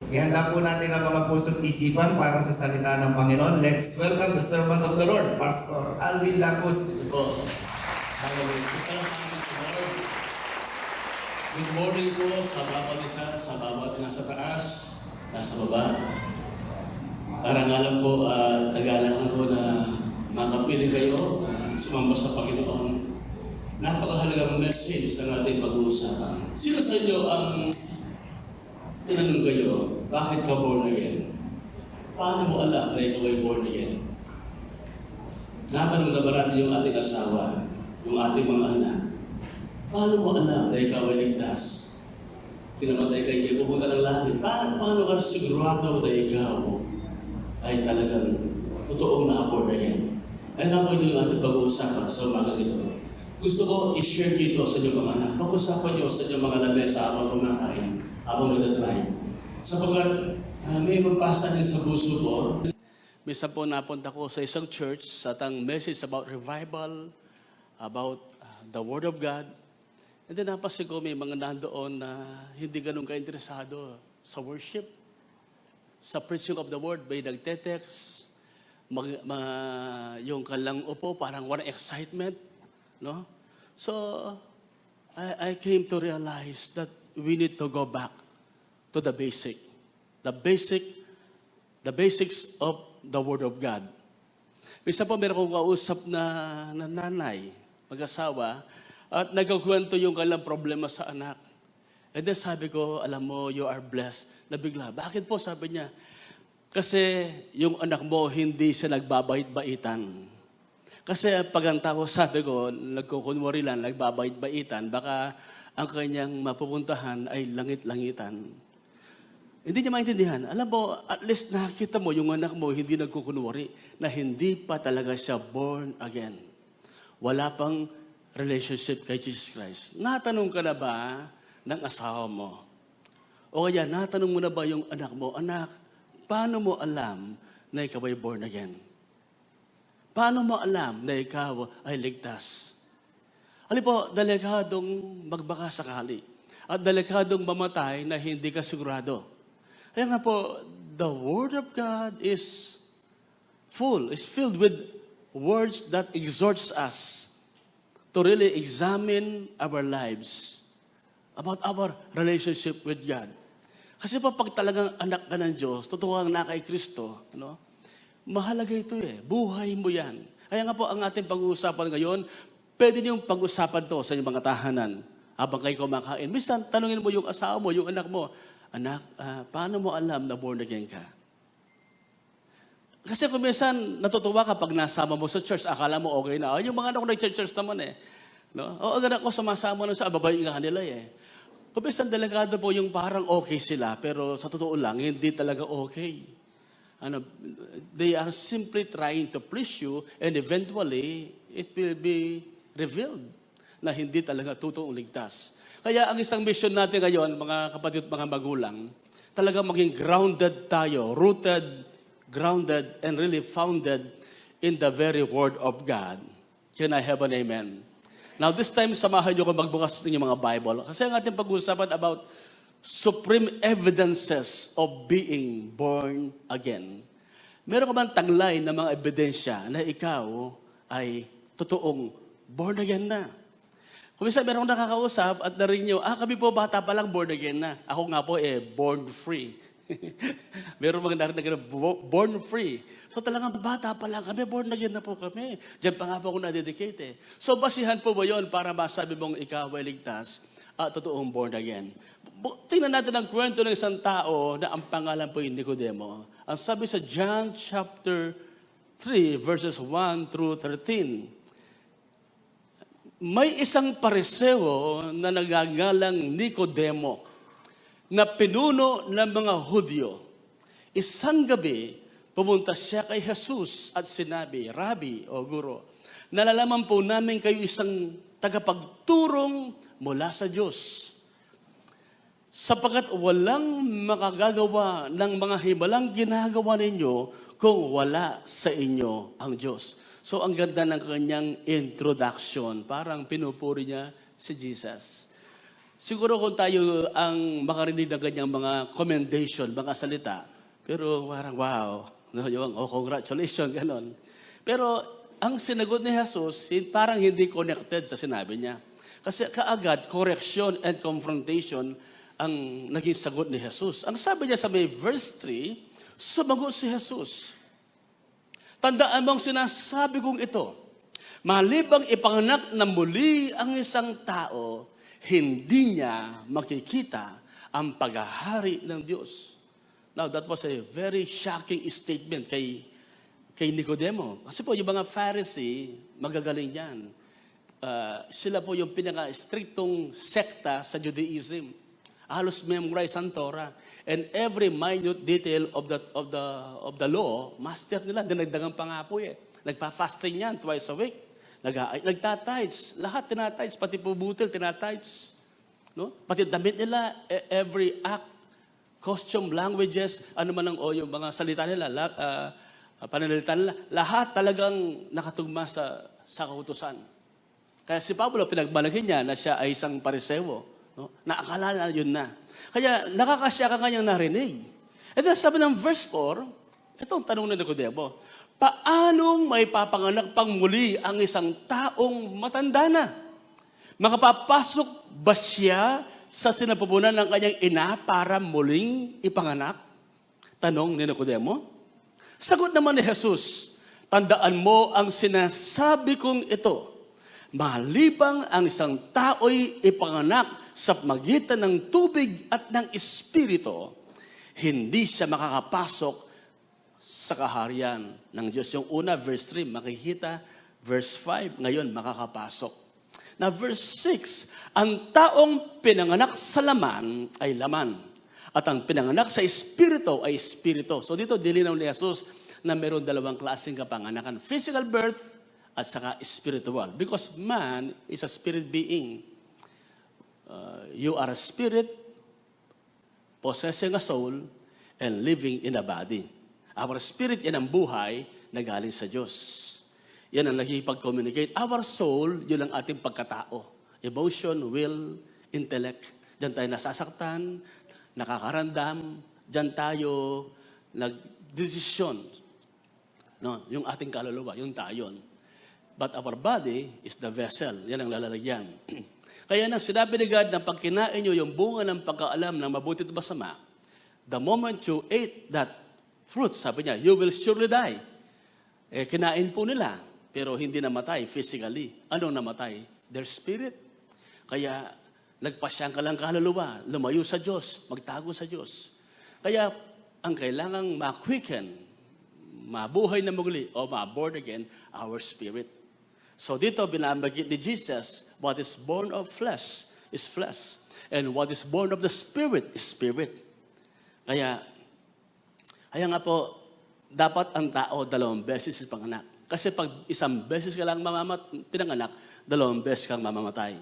Ihanda po natin ang mga puso't isipan para sa salita ng Panginoon. Let's welcome the servant of the Lord, Pastor Alvin Lacus. Po. Good morning po sa bawat isa, sa bawat nasa taas, nasa baba. Para nga lang po, tagalan ko na makapiling kayo, sumamba sa Panginoon. Napakahalagang message ang ating pag-uusapan. Sino sa inyo ang tinanong kayo, bakit ka born again? Paano mo alam na ikaw ay born again? Natanong na ba natin yung ating asawa, yung ating mga anak? Paano mo alam na ikaw ay ligtas? Pinamatay ka, hindi pupunta ng langit. Paano ka sigurado na ikaw ay talagang totoong na-born again? Ay na po ito yung ating pag-uusapan sa umaga nito. Gusto ko i-share dito sa inyong mga anak. Pag-usapan nyo sa inyong mga lamesa habang kumakain, habang nagdadrive. Sapagkat may mapasa din sa puso ko. Minsan po napunta ko sa isang church sa tang message about revival, about the Word of God. And then napasin ko may mga nandoon na hindi ganun ka-interesado sa worship, sa preaching of the Word. May nagte-text, yung kalang upo, parang walang excitement. No? So, I came to realize that we need to go back to the basic. The basics of the Word of God. Isa po meron kong kausap na nanay, mag-asawa, at nagkakwento yung kailang problema sa anak. And then sabi ko, alam mo, you are blessed. Nabigla. Bakit po? Sabi niya, kasi yung anak mo hindi siya nagbabait-baitan. Kasi pag ang tao, sabi ko, nagkukunwari lang, nagbabait-baitan, baka ang kanyang mapupuntahan ay langit-langitan. Hindi niya maintindihan. Alam mo, at least nakita mo yung anak mo hindi nagkukunwari na hindi pa talaga siya born again. Wala pang relationship kay Jesus Christ. Natanong ka na ba ng asawa mo? O kaya natanong mo na ba yung anak mo, anak, paano mo alam na ikaw ay born again? Paano mo alam na ikaw ay ligtas? Alam po, delikadong magbaka sakali at delikadong mamatay na hindi ka sigurado. Kaya nga po, the Word of God is filled with words that exhorts us to really examine our lives about our relationship with God. Kasi po, pag talagang anak ka ng Diyos, totoo ang nakay Kristo, mahalaga ito eh. Buhay mo yan. Kaya nga po, ang ating pag-uusapan ngayon, pwede niyong pag-usapan to sa inyong mga tahanan habang kayo kumakain. Minsan, tanungin mo yung asawa mo, yung anak mo, anak, paano mo alam na born again ka? Kasi kung minsan, natutuwa ka pag nasama mo sa church, akala mo okay na. Yung mga anak ko nag-church naman eh. No? O anak ko, sumasama nun sa ababay nga nila eh. Kung minsan, delikado po yung parang okay sila, pero sa totoo lang, hindi talaga okay. They are simply trying to please you and eventually it will be revealed na hindi talaga totoong ligtas. Kaya ang isang mission natin ngayon, mga kapatid at mga magulang, talaga maging grounded tayo, rooted, grounded, and really founded in the very Word of God. Can I have an amen? Now this time, samahan niyo ko magbukas ng mga Bible. Kasi ang ating pag-uusapan about supreme evidences of being born again. Meron ka bang taglay na mga ebidensya na ikaw ay totoong born again na? Kung minsan meron nakakausap at narinig nyo, kami po bata pa lang born again na. Ako nga po born free. Meron mga narinig na born free. So talagang bata pa lang kami, born again na po kami. Diyan pa nga po ako na-dedicate eh. So basihan po ba yun para masabi mong ikaw ay ligtas at totoong born again? Tingnan natin ang kwento ng isang tao na ang pangalan po ay Nicodemo. Ang sabi sa John chapter 3 verses 1 through 13. May isang pariseo na nagngangalang Nicodemo na pinuno ng mga Hudyo. Isang gabi, pumunta siya kay Jesus at sinabi, Rabbi o Guro, nalalaman po namin kayo isang tagapagturong mula sa Diyos. Sapagkat walang makagagawa ng mga himalang ginagawa ninyo kung wala sa inyo ang Diyos. So ang ganda ng kanyang introduction, parang pinupuri niya si Jesus. Siguro kung tayo ang makarinig ng ganyang mga commendation, mga salita, pero parang wow, no, yung, oh, congratulations, ganon. Pero ang sinagot ni Jesus, parang hindi connected sa sinabi niya. Kasi kaagad, correction and confrontation ang naging sagot ni Jesus. Ang sabi niya sa may verse 3, sumagot si Jesus. Tandaan mo ang sinasabi kong ito. Malibang ipanganak na muli ang isang tao, hindi niya makikita ang paghahari ng Diyos. Now, that was a very shocking statement kay Nicodemo. Kasi po, yung mga Pharisee, magagaling yan. Sila po yung pinaka-strictong sekta sa Judaism. Halos memorize ang Torah. And every minute detail of the law, master nila. Dinagdagan pa nga po eh. Nagpa-fasting yan twice a week. Nagtatides. Lahat tinatides. Pati po butil, tinatides. No? Pati damit nila, every act, costume, languages, ano man ang yung mga salita nila, pananalita nila, lahat talagang nakatugma sa kautusan. Kaya si Pablo, pinagmalaki niya na siya ay isang pariseo. No? Naakala na yun na. Kaya nakakasya ka kanyang narinig. And then sabi ng verse 4, itong tanong na Nicodemo, paanong may papanganak pang muli ang isang taong matanda na? Makapapasok ba siya sa sinapupunan ng kanyang ina para muling ipanganak? Tanong ni Nicodemo. Sagot naman ni Jesus, tandaan mo ang sinasabi kong ito. Malibang ang isang tao'y ipanganak sa magitan ng tubig at ng espiritu, hindi siya makakapasok sa kaharian ng Diyos. Yung una, verse 3, makikita. Verse 5, ngayon makakapasok. Na verse 6, ang taong pinanganak sa laman ay laman. At ang pinanganak sa espiritu ay espiritu. So dito, dilinaw ni Jesus na mayroon dalawang klaseng kapanganakan. Physical birth at saka spiritual. Because man is a spirit being. You are a spirit possessing a soul and living in a body. Our spirit, yan ang buhay na galing sa Diyos. Yan ang nakikipag-communicate. Our soul, yun ang ating pagkatao. Emotion, will, intellect. Diyan tayo nasasaktan, nakakarandam, diyan tayo nag-desisyon. No, yung ating kaluluwa, yung tayon. But our body is the vessel. Yan ang lalagyan. Kaya nang sinabi ni God na pag kinain nyo yung bunga ng pagkaalam ng mabuti at masama, the moment you ate that fruit, sabi niya, you will surely die. Kinain po nila, pero hindi namatay physically. Anong namatay? Their spirit. Kaya nagpasyang ka lang kaluluwa, lumayo sa Diyos, magtago sa Diyos. Kaya ang kailangang ma-quicken, mabuhay na muli, o ma-born again, our spirit. So dito, binabagit ni Jesus, what is born of flesh is flesh. And what is born of the Spirit is spirit. Kaya nga po, dapat ang tao dalawang beses ipanganak. Kasi pag isang beses ka lang pinanganak, dalawang beses kang mamamatay.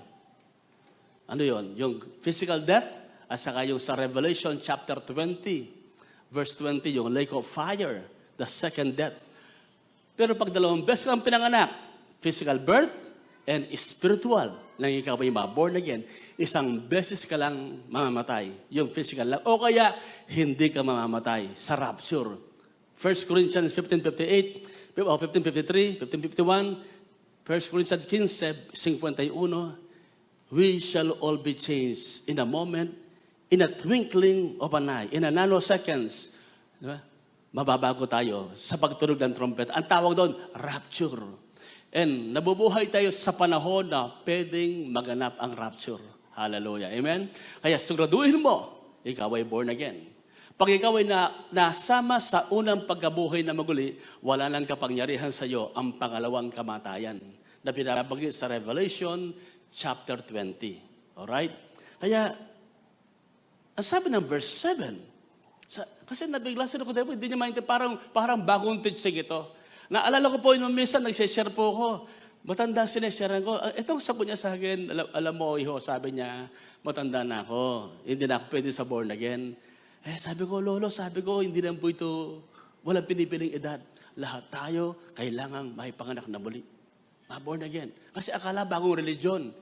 Ano yon? Yung physical death, at saka yung sa Revelation chapter 20, verse 20, yung lake of fire, the second death. Pero pag dalawang beses kang pinanganak, physical birth and spiritual, nang ikaw ay ma-born again, isang beses ka lang mamamatay, yung physical lang. O kaya, hindi ka mamamatay sa rapture. 1 Corinthians 15:58, 15:53, 15:51, 1 Corinthians 15:51, we shall all be changed in a moment, in a twinkling of an eye, in a nanoseconds. Diba? Mababago tayo sa pagtunog ng trumpet. Ang tawag doon, rapture. And nabubuhay tayo sa panahon na pwedeng maganap ang rapture. Hallelujah. Amen? Kaya siguraduhin mo, ikaw ay born again. Pag ikaw ay nasama sa unang pagkabuhay na maguli, wala nang kapangyarihan sa iyo ang pangalawang kamatayan na pinabagay sa Revelation chapter 20. Alright? Kaya, ang sabi ng verse 7, kasi nabigla si Nicodemo, hindi niya maintindihan, parang bagong teaching ito. Naalala ko po, yung minsan nag-share po ako. Matanda sineshare ko. Itong sabi niya sa akin, alam mo, iho, sabi niya, matanda na ako. Hindi na ako pwede sa born again. Sabi ko, Lolo, hindi na po ito, walang pinipiling edad. Lahat tayo, kailangang may panganak na muli. Ma-born again. Kasi akala bagong religion.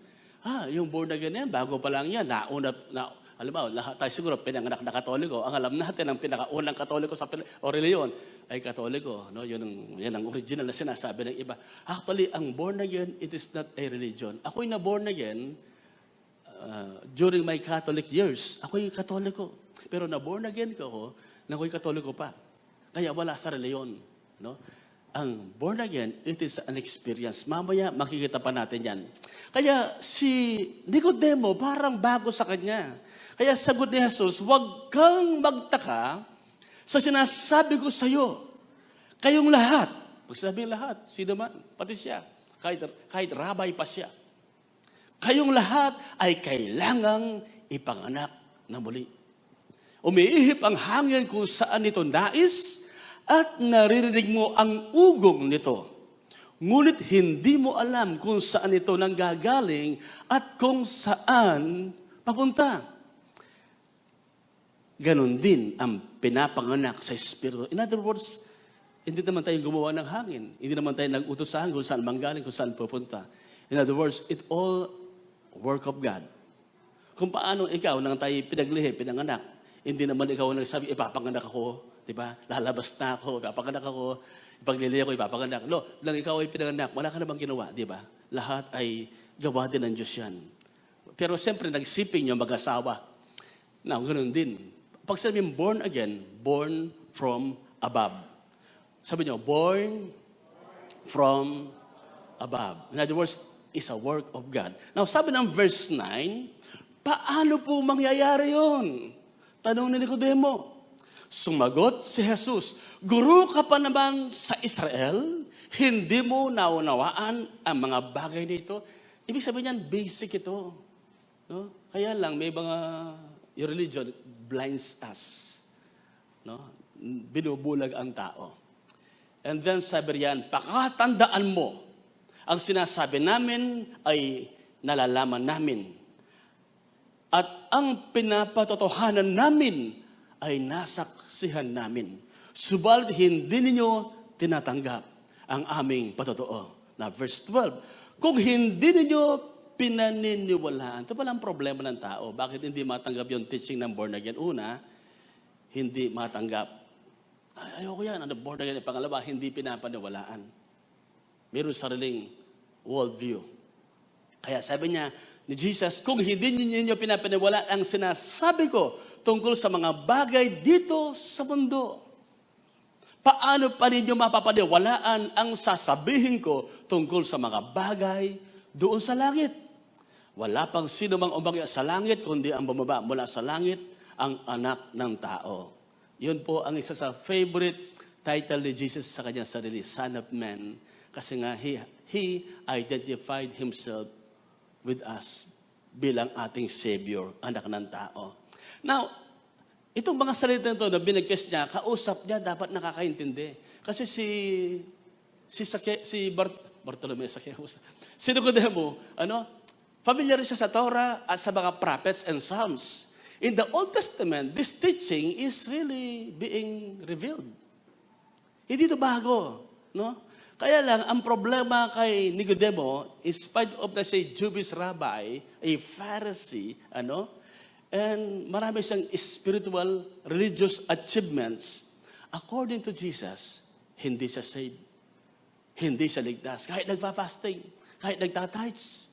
Yung born again yan, bago pa lang yan. Alam mo, lahat tayo siguro pinanganak na Katoliko. Ang alam natin, ang pinakaunang Katoliko o reliyon ay Katoliko. No? Yan ang original na sinasabi ng iba. Actually, ang born again, it is not a religion. Ako'y na born again during my Catholic years. Ako'y Katoliko. Pero na born again ko, na ako'y Katoliko pa. Kaya wala sa reliyon. No? Ang born again, it is an experience. Mamaya, makikita pa natin yan. Kaya si Nicodemo, parang bago sa kanya. Kaya sagot ni Jesus, huwag kang magtaka sa sinasabi ko sa iyo. Kayong lahat, pag sabing lahat, sino man, pati siya, kahit rabay pa siya. Kayong lahat ay kailangang ipanganak na muli. Umiihip ang hangin kung saan ito nais, at naririnig mo ang ugong nito. Ngunit hindi mo alam kung saan ito nanggagaling at kung saan papunta. Ganon din ang pinapanganak sa Espiritu. In other words, hindi naman tayo gumawa ng hangin. Hindi naman tayo nag-utos sa hangin kung saan manggaling, kung saan pupunta. In other words, it all work of God. Kung paano ikaw nang tayo pinaglihi, pinanganak, hindi naman ikaw nagsabi, ipapanganak ako. Diba? Lalabas na ako, ipapanganak ako, ipaglili ako, ipapanganak. Lang ikaw ay pinanganak, wala ka namang ginawa, diba? Lahat ay gawa din ng Diyos yan. Pero siyempre, nagsiping yung mag-asawa. Now, ganoon din. Pag sabihin born again, born from above. Sabi niyo, born from above. In other words, is a work of God. Now, sabi ng verse 9, paano po mangyayari yun? Tanong ni Nicodemo. Sumagot si Jesus, Guru ka pa naman sa Israel, hindi mo naunawaan ang mga bagay nito. Ibig sabihin niyan, basic ito. No? Kaya lang, may mga, your religion blinds us. No? Binubulag ang tao. And then sabi riyan, pakatandaan mo, ang sinasabi namin ay nalalaman namin. At ang pinapatotohanan namin ay nasaksihan namin. Subalit hindi ninyo tinatanggap ang aming patotoo. Na verse 12, kung hindi ninyo pinaniniwalaan, ito pala ang problema ng tao. Bakit hindi matanggap yung teaching ng born again? Una, hindi matanggap. Ayoko yan, ano born again? Pangalawa, hindi pinapaniwalaan. Meron sariling worldview. Kaya sabi niya ni Jesus, kung hindi ninyo pinapaniwalaan ang sinasabi ko tungkol sa mga bagay dito sa mundo, paano pa ninyo mapapaniwalaan ang sasabihin ko tungkol sa mga bagay doon sa langit? Wala pang sino mang umakyat sa langit, kundi ang bumaba mula sa langit, ang anak ng tao. Yun po ang isa sa favorite title ni Jesus sa kanyang sarili, Son of Man. Kasi nga, He identified Himself with us bilang ating Savior, anak ng tao. Now, itong mga salita nito na binigkas niya, kausap niya, dapat nakakaintindi. Kasi Bartolome, si Nicodemo, familiar siya sa Torah at sa mga prophets and Psalms. In the Old Testament, this teaching is really being revealed. Hindi ito bago, no? Kaya lang, ang problema kay Nicodemo, in spite of the Jewish rabbi, a Pharisee, and marami siyang spiritual, religious achievements, according to Jesus, hindi siya saved. Hindi siya ligtas. Kahit nagpa-fasting, kahit nagtatights,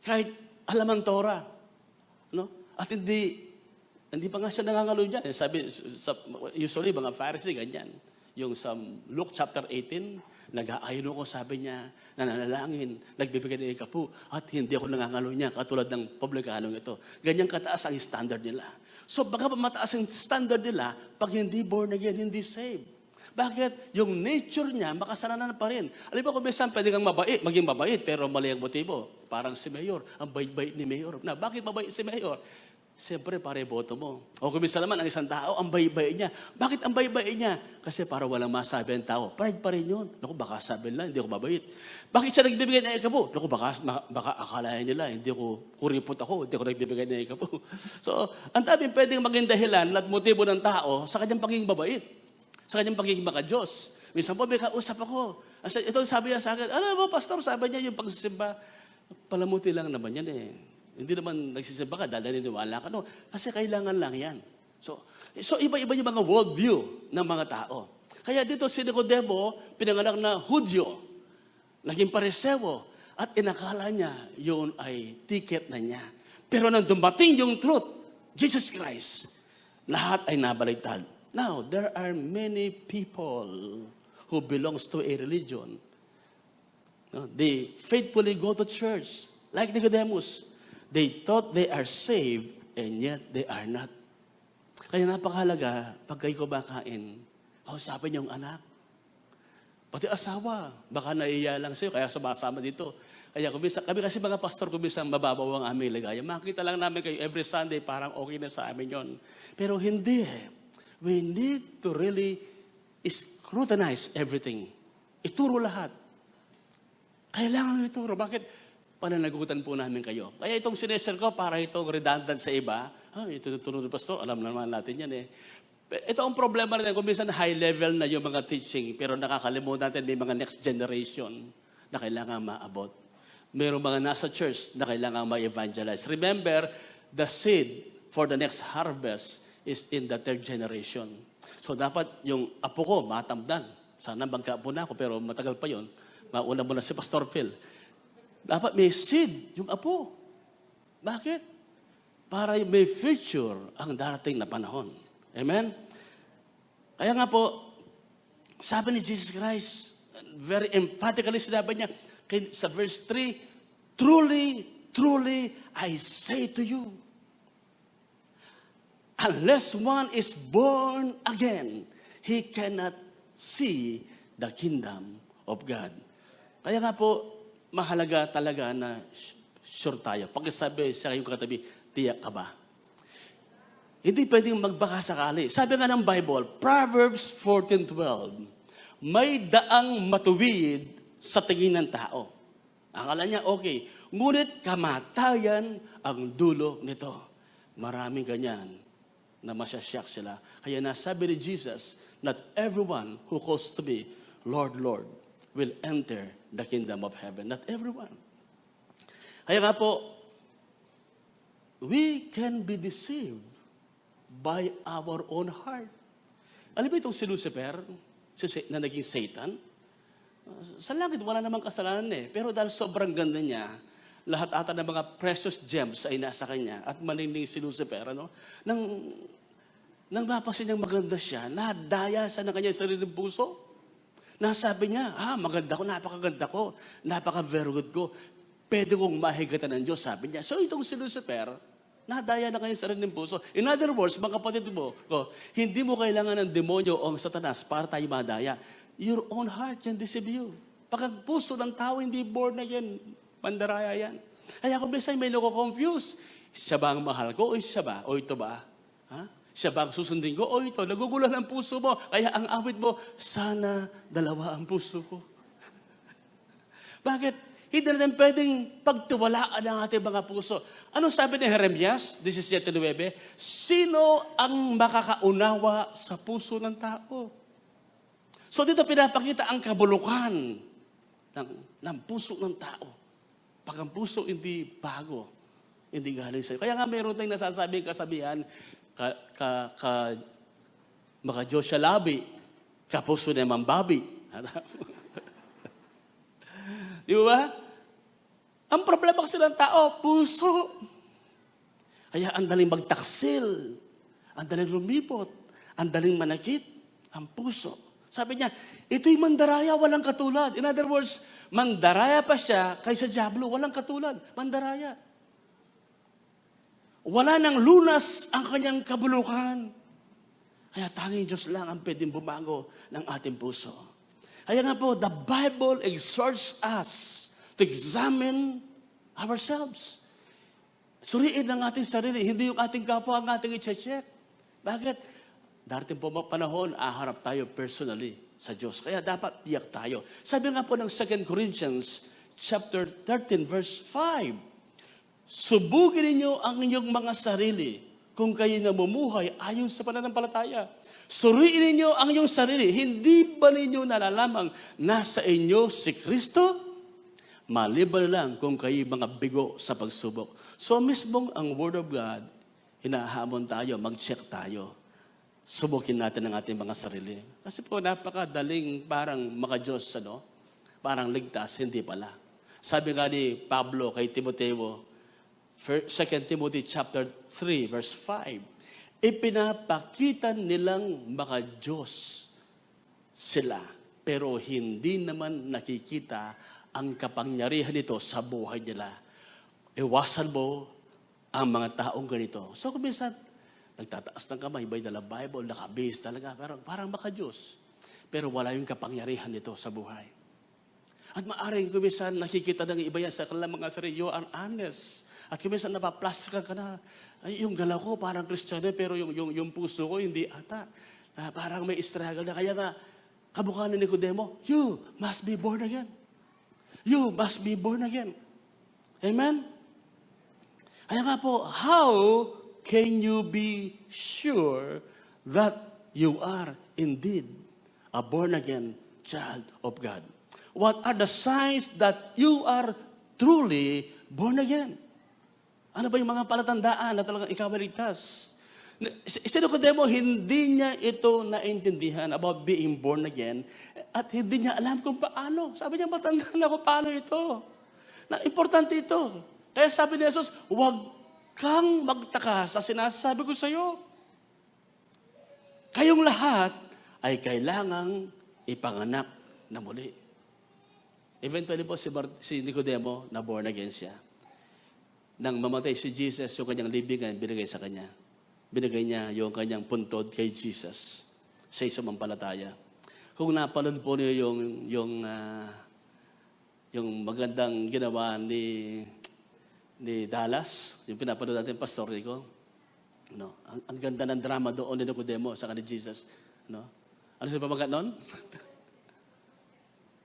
kahit alam ang Torah. No? At hindi pa nga siya nangangalo niyan. Sabi, usually, mga Pharisee, ganyan. Yung sa Luke chapter 18, nag-aayon ako, sabi niya, nananalangin, nagbibigay ng ikapu, at hindi ako nangangalo niya, katulad ng publikanong ito. Ganyan kataas ang standard nila. So, baka mataas ang standard nila, pag hindi born again, hindi saved. Bakit? Yung nature niya, makasalanan pa rin. Alam mo, kung minsan pwede kang maging mabait, pero mali ang motibo. Parang si Mayor, ang bait-bait ni Mayor. Na, bakit mabait si Mayor? Siyempre, pare boto mo. O kung minsan naman, ang isang tao, ang bay-bay niya. Bakit ang bay-bay niya? Kasi para walang masabi ang tao. Pride pa rin yun. Naku, baka sabihin lang, hindi ako mabait. Bakit siya nagbibigay ng ikapo? Naku, baka akalain nila, hindi ko kuripot ako, hindi ko nagbibigay ng ikapo. So, ang daming pwedeng maging dahilan at motibo ng tao sa kanyang pagiging mabait. Sa kanyang pagiging maka-Diyos. Minsan po, may kausap ako. Ito sabi niya sa akin, alam mo, pastor, sabi niya yung pagsisimba, Palamuti lang naman yan eh. Hindi naman nagsisimba ka dahil naniniwala ka. No, kasi kailangan lang yan. So iba-iba yung mga worldview ng mga tao. Kaya dito si Nicodemo, pinanganak na Hudyo, naging Pariseo, at inakala niya yun ay ticket na niya. Pero nang dumating yung truth, Jesus Christ, lahat ay nabaliktad. Now, there are many people who belongs to a religion. No, they faithfully go to church, like Nicodemus. They thought they are saved, and yet they are not. Kaya napakahalaga, pag kayo kumakain, kausapin yung anak. Pati asawa, baka naiiya lang sa'yo, kaya sumasama dito. Kaya kami kasi mga pastor, kumisang mababaw ang aming ligaya. Makita lang namin kayo every Sunday, parang okay na sa amin yon. Pero hindi eh. We need to really scrutinize everything. Ituro lahat. Kailangan ituro. Bakit? Pananagutan po namin kayo. Kaya itong sinesel ko, para itong redundant sa iba. Ito tuturo ng pastor, alam naman natin yan eh. Ito ang problema natin, kung minsan high level na yung mga teaching, pero nakakalimutan natin may mga next generation na kailangan maabot. Mayroong mga nasa church na kailangan ma-evangelize. Remember, the seed for the next harvest is in the third generation. So dapat yung apo ko matamdan. Sana bangka po na ako, pero matagal pa yon. Mauna mo na si Pastor Phil. Dapat may seed yung apo. Bakit? Para may future ang darating na panahon. Amen? Kaya nga po, sabi ni Jesus Christ, very emphatically sinabi niya, sa verse 3, truly, truly, I say to you, unless one is born again, he cannot see the kingdom of God. Kaya nga po, mahalaga talaga na sure tayo. Pagkasabi sa kayong katabi, tiyak ka ba? Hindi pwedeng magbaka sakali. Sabi nga ng Bible, Proverbs 14:12, may daang matuwid sa tingin ng tao. Akala niya, okay. Ngunit kamatayan ang dulo nito. Maraming ganyan na masyasyak sila. Kaya nasabi ni Jesus, not everyone who calls to be Lord, Lord, will enter the kingdom of heaven. Not everyone. Kaya nga po, we can be deceived by our own heart. Alam mo itong si Lucifer, na naging Satan? Sa langit, wala namang kasalanan eh. Pero dahil sobrang ganda niya, lahat ata ng mga precious gems ay nasa kanya at manining si Lucifer, nang mapasin niyang maganda siya, nadaya sa ng kanyang sariling puso. Nasabi niya, maganda ko, napakaganda ko, napaka-very good ko. Pwede kong mahigatan ng Diyos, sabi niya. So itong si Lucifer, nadaya na kanyang sariling puso. In other words, mga kapatid mo, hindi mo kailangan ng demonyo o Satanas para tayo madaya. Your own heart can deceive you. Pag ang puso ng tao hindi born again, mandaraya yan. Kaya kung minsan may nako-confuse, siya ba ang mahal ko o siya ba? O ito ba? Siya ba ang susundin ko? O ito, nagugulan ang puso mo. Kaya ang awit mo, sana dalawa ang puso ko. Bakit? Hindi natin pwedeng pagtiwalaan ang ating mga puso. Ano sabi ni Jeremias, 17:9? Sino ang makakaunawa sa puso ng tao? So dito pinapakita ang kabulukan ng puso ng tao. Pag ang puso hindi bago, hindi galing sa'yo. Kaya nga mayroon tayong nasasabing kasabihan, maka Diyos siya labi, kapuso na mambabi. Di ba? Ang problema kasi ng tao, puso. Kaya ang daling magtaksil, ang daling lumipot, ang daling manakit, ang puso. Sabi niya, ito'y mandaraya, walang katulad. In other words, mandaraya pa siya kaysa Diablo, walang katulad. Mandaraya. Wala nang lunas ang kanyang kabulukan. Kaya tanging Diyos lang ang pwedeng bumago ng ating puso. Kaya nga po, the Bible exhorts us to examine ourselves. Suriin ang ating sarili, hindi yung ating kapwa ang ating i-check. Bakit? Darating po panahon, aharap tayo personally sa Diyos. Kaya dapat tiyak tayo. Sabi nga po ng 2 Corinthians chapter 13 verse 5, subugin ninyo ang inyong mga sarili kung kayo namumuhay ayon sa pananampalataya. Suriin ninyo ang inyong sarili. Hindi ba ninyo nalalamang nasa inyo si Kristo? Maliban lang kung kayo mga bigo sa pagsubok. So mismong ang Word of God, hinahamon tayo, mag-check tayo. Subukin natin ang ating mga sarili. Kasi po napakadaling parang maka-Diyos, parang ligtas, hindi pala. Sabi nga ni Pablo kay Timoteo, 2 Timothy chapter 3, verse 5, ipinapakita nilang maka-Diyos sila, pero hindi naman nakikita ang kapangyarihan nito sa buhay nila. Iwasan mo ang mga taong ganito. So kung minsan, nagtataas ng kamay, may dala Bible, nakabase talaga, parang maka-Diyos. Pero wala yung kapangyarihan nito sa buhay. At maaaring kung minsan nakikita ng iba yan sa kanilang mga sarili, you are honest. At kung minsan napaplastikan ka na, ay, yung galaw ko parang Kristiyano, pero yung puso ko hindi ata. Parang may struggle na. Kaya nga, kamukha ni Nicodemo, you must be born again. You must be born again. Amen? Kaya nga po, how can you be sure that you are indeed a born-again child of God? What are the signs that you are truly born again? Ano ba yung mga palatandaan na talagang ikaw ay ligtas? Si Nicodemo, hindi niya ito naintindihan about being born again at hindi niya alam kung paano. Sabi niya, matanda na ako, paano ito? Na importante ito. Kaya sabi ni Jesus, huwag kang magtaka sa sinasabi ko sa iyo. Kayong lahat ay kailangang ipanganak na muli. Eventually po si Nicodemo na born again siya. Nang mamatay si Jesus, yung kanyang libingan, binigay sa kanya. Binigay niya yung kanyang puntod kay Jesus. Siya ay sumampalataya. Kung napanood po niyo yung magandang ginawa ni Dallas, yung pinapanood natin, Pastor Rico, ang ganda ng drama doon ni Nicodemo sa kanila Jesus. Ano siya pamagat noon?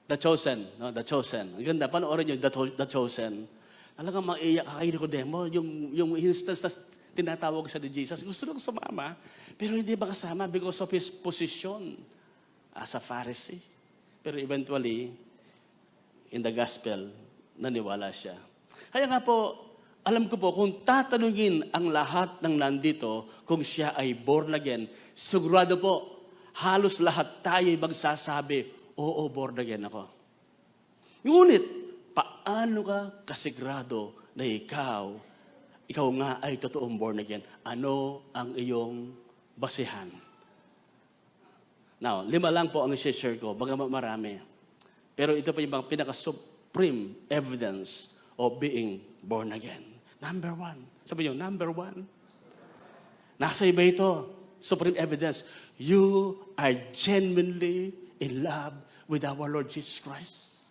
The Chosen. The Chosen. Ang ganda. Panoorin niyo, The Chosen. Talagang maiyak kay Nicodemo, yung instance na tinatawag sa ni Jesus. Gusto nang sumama, pero hindi ba kasama because of his position as a Pharisee. Pero eventually, in the gospel, naniwala siya. Kaya nga po, alam ko po, kung tatanungin ang lahat ng nandito kung siya ay born again, sigurado po, halos lahat tayo magsasabi, oo, born again ako. Ngunit, paano ka kasigurado na ikaw nga ay totoong born again? Ano ang iyong basihan? Now, 5 lang po ang i-share ko, bagamat marami. Pero ito pa yung pinaka-supreme evidence of being born again. Number 1. Sabi niyo, number 1. Nasa iba ito, supreme evidence. You are genuinely in love with our Lord Jesus Christ.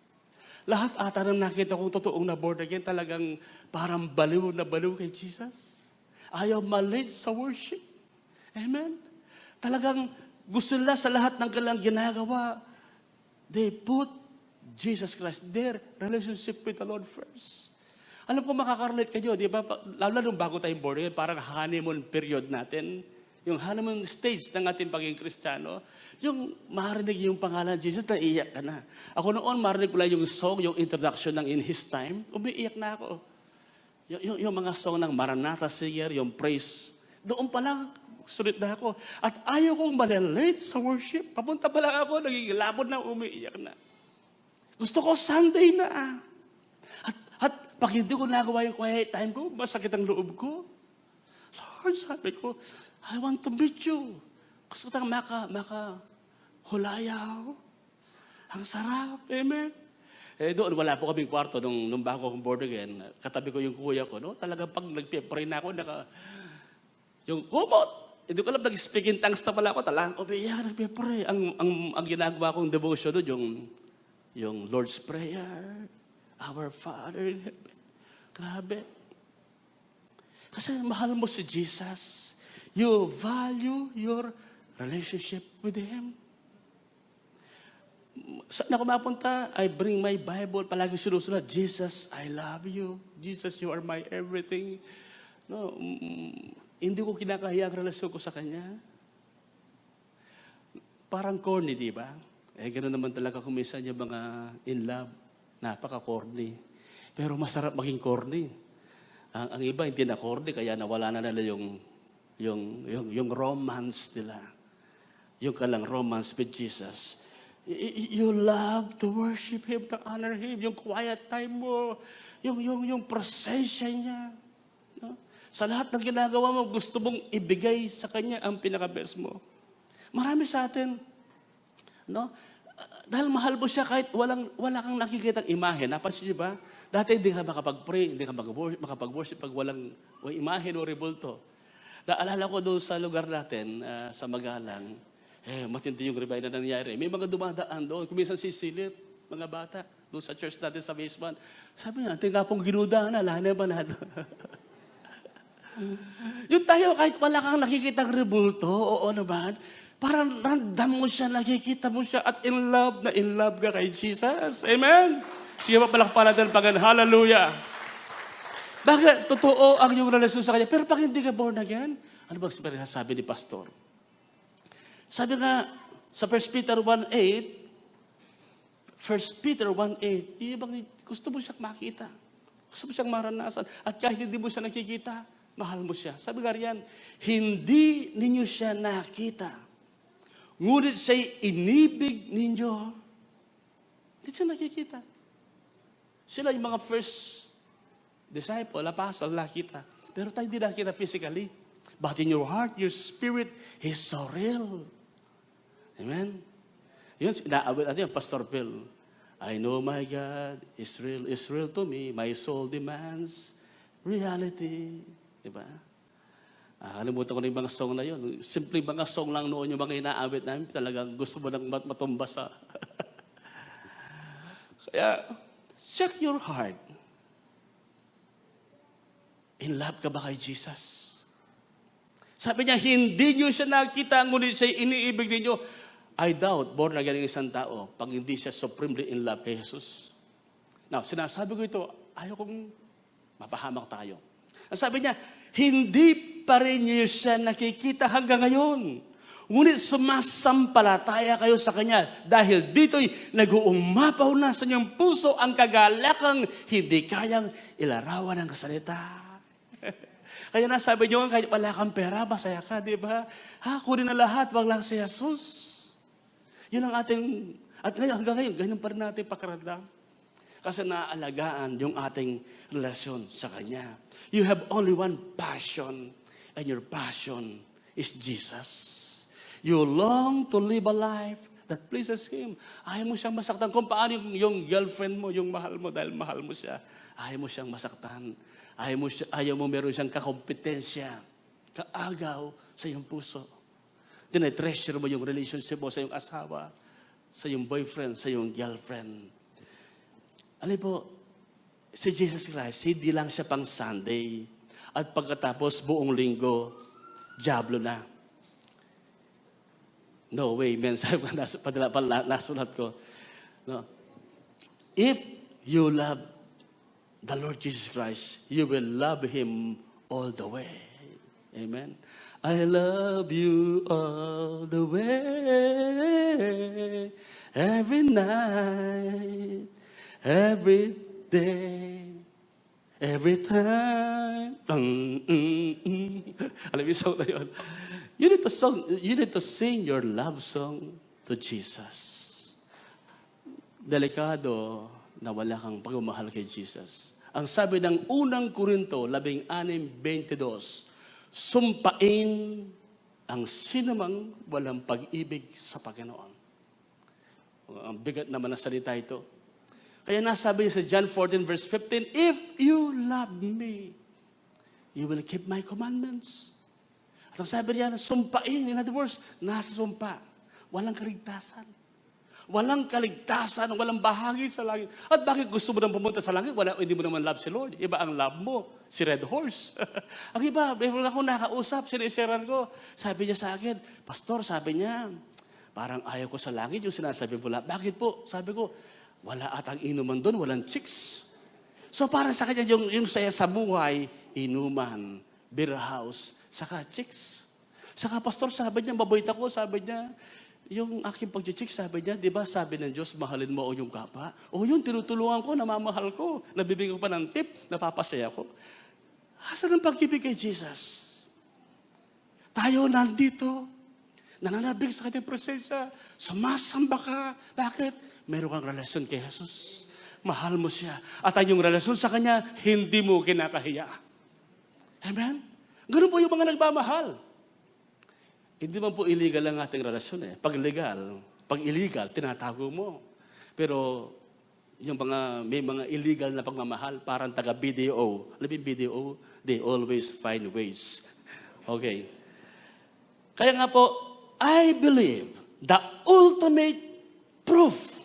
Lahat ata nang nakita kong totoong na born again, talagang parang baliw na baliw kay Jesus. Ayaw malit sa worship. Amen? Talagang gusto nila sa lahat ng kanilang ginagawa, they put Jesus Christ, their relationship with the Lord first. Alam po, makakarelate kayo, di ba? Lalo nung bago tayong born again, parang honeymoon period natin. Yung honeymoon stage ng ating pagiging Kristiyano, yung marinig yung pangalan Jesus, naiiyak ka na. Ako noon, marinig ko lang yung song, yung introduction ng In His Time, umiiyak na ako. Yung mga song ng Maranatha Singer, yung praise, doon pa lang, sulit na ako. At ayaw kong malilate sa worship. Papunta pa lang ako, nagigilabot na, umiiyak na. Gusto ko Sunday na. At pag hindi ko nagawa yung quiet time ko, masakit ang loob ko. Lord, sabi ko, I want to meet you. Gusto ko hulayaw. Ang sarap. Amen. Doon, wala po kaming kwarto nung bago akong born again. Katabi ko yung kuya ko. Talagang pag nagpe-pray na ako, yung kumot. Hindi ko alam, nag-speak in tongues na pala ako. Talagang umiyak, nagpe-pray. Ang ginagawa kong devotion doon, yung Lord's Prayer, Our Father in Heaven. Grabe. Kasi mahal mo si Jesus. You value your relationship with Him. Saan ako mapunta? I bring my Bible. Palagi sinusunod, Jesus, I love you. Jesus, you are my everything. Hindi ko kinakahiya ang relasyon ko sa Kanya. Parang corny, di ba? Gano'n naman talaga kung minsan yung mga in love Napaka-corny. Pero masarap maging corny. Ang iba hindi na corny, kaya nawala na nila yung romance nila. Yung kalang romance with Jesus. You love to worship Him, to honor Him. Yung quiet time mo. Yung presensya niya. No? Sa lahat ng ginagawa mo, gusto mong ibigay sa Kanya ang pinaka-best mo. Marami sa atin. No? Dahil mahal mo siya kahit wala kang nakikitang imahe. Napansin niyo ba? Dati hindi ka makapag-pray, hindi ka makapag-worship pag walang imahe o rebulto. Naalala ko doon sa lugar natin, sa Magalang, matindi yung revival na nangyari. May mga dumadaan doon, kuminsan sisilip, mga bata, doon sa church natin sa basement. Sabi niya, tingnan pong ginuda na, lana ba na doon? Yung tayo, kahit wala kang nakikitang rebulto, oo naman, parang random mo siya, nakikita mo siya, at in love ka kay Jesus. Amen? Sige pa palakpakan natin pagan, hallelujah. Bakit? Totoo ang iyong relasyon sa Kanya. Pero pag hindi ka born again, ano ba sabi ni Pastor? Sabi nga, sa 1 Peter 1:8, yung ibang gusto mo siyang makita. Gusto mo siyang maranasan. At kahit hindi mo siya nakikita, mahal mo siya. Sabi nga riyan, hindi ninyo siya nakita. Ngunit siya'y inibig ninyo. Hindi siya nakikita. Sila yung mga first disciple, apostle, nakita. Pero tayo hindi nakita physically. But in your heart, your spirit is so real. Amen? Yun, inaawit natin yung Pastor Bill. I know my God is real to me. My soul demands reality. Diba? Kalimutan ko na yung mga song na yun. Simple mga song lang noon yung mga inaawit namin. Talagang gusto mo nang matumba sa... Kaya, check your heart. In love ka ba kay Jesus? Sabi niya, hindi niyo siya nakita, ngunit siya iniibig ninyo. I doubt, born again ng isang tao, pag hindi siya supremely in love kay Jesus. Now, sinasabi ko ito, ayaw kong mapahamak tayo. Ang sabi niya, hindi pa rin niyo siya nakikita hanggang ngayon. Ngunit sumasampalataya kayo sa Kanya dahil dito'y nag-uumapaw na sa inyong puso ang kagalakang hindi kayang ilarawan ng salita. Kaya nasabi niyo, kahit wala kang pera, masaya ka, di ba? Kunin na lahat, wag lang si Jesus. Yun ang ating, at ngayon, hanggang ngayon, ganyan pa rin natin pakaramdam. Kasi naaalagaan yung ating relasyon sa Kanya. You have only one passion, and your passion is Jesus. You long to live a life that pleases Him. Ayaw mo siyang masaktan. Kung paano yung girlfriend mo, yung mahal mo, dahil mahal mo siya, ayaw mo siyang masaktan. Ayaw mo meron siyang kakompetensya, kaagaw sa iyong puso. Tinetreasure mo yung relationship mo sa iyong asawa, sa iyong boyfriend, sa iyong girlfriend. Alam po, si Jesus Christ, hindi lang siya pang Sunday. At pagkatapos buong linggo, diablo na. No way, men. Sabi ko, nasulat ko. No. If you love the Lord Jesus Christ, you will love Him all the way. Amen. I love you all the way, every night, every day, every time. Alam mo yung song na yun? You need to sing your love song to Jesus. Delikado na wala kang pagmamahal kay Jesus. Ang sabi ng unang Korinto 16:22, sumpain ang sinumang walang pag-ibig sa Panginoon. Ang bigat naman na salita ito. Kaya nasabi sa John 14:15, if you love me, you will keep my commandments. At ang sabi niya, sumpain. In other words, nasa sumpa. Walang kaligtasan. Walang kaligtasan, walang bahagi sa langit. At bakit gusto mo nang pumunta sa langit? Hindi mo naman love si Lord. Iba ang love mo, si Red Horse. Ang iba, meron ako nakausap, sinisiran ko. Sabi niya sa akin, Pastor, sabi niya, parang ayaw ko sa langit yung sinasabi mo lang. Bakit po? Sabi ko, wala atang inuman doon, walang chicks. So para sa kanya, yung saya sa buhay, inuman, beer house, saka chicks. Saka pastor, sabi niya, baboy ako, sabi niya, Yung aking pag-check, sabi niya, di ba sabi ng Diyos, mahalin mo o yung kapwa? O yun, tinutulungan ko, namamahal ko. Nabibigyan ko pa ng tip, napapasaya ko. Asan ang pag-ibig kay Jesus? Tayo nandito, nananabig sa kanyang presensya, sumasamba ka. Bakit? Meron kang relasyon kay Jesus. Mahal mo siya. At ang yung relasyon sa kanya, hindi mo kinakahiya. Amen? Ganun po yung mga nagmamahal. Hindi man po illegal ang ating relasyon eh. Pag illegal, tinatago mo. Pero yung may mga illegal na pagmamahal, parang taga-BDO. Alam mo yung BDO? They always find ways. Okay. Kaya nga po, I believe the ultimate proof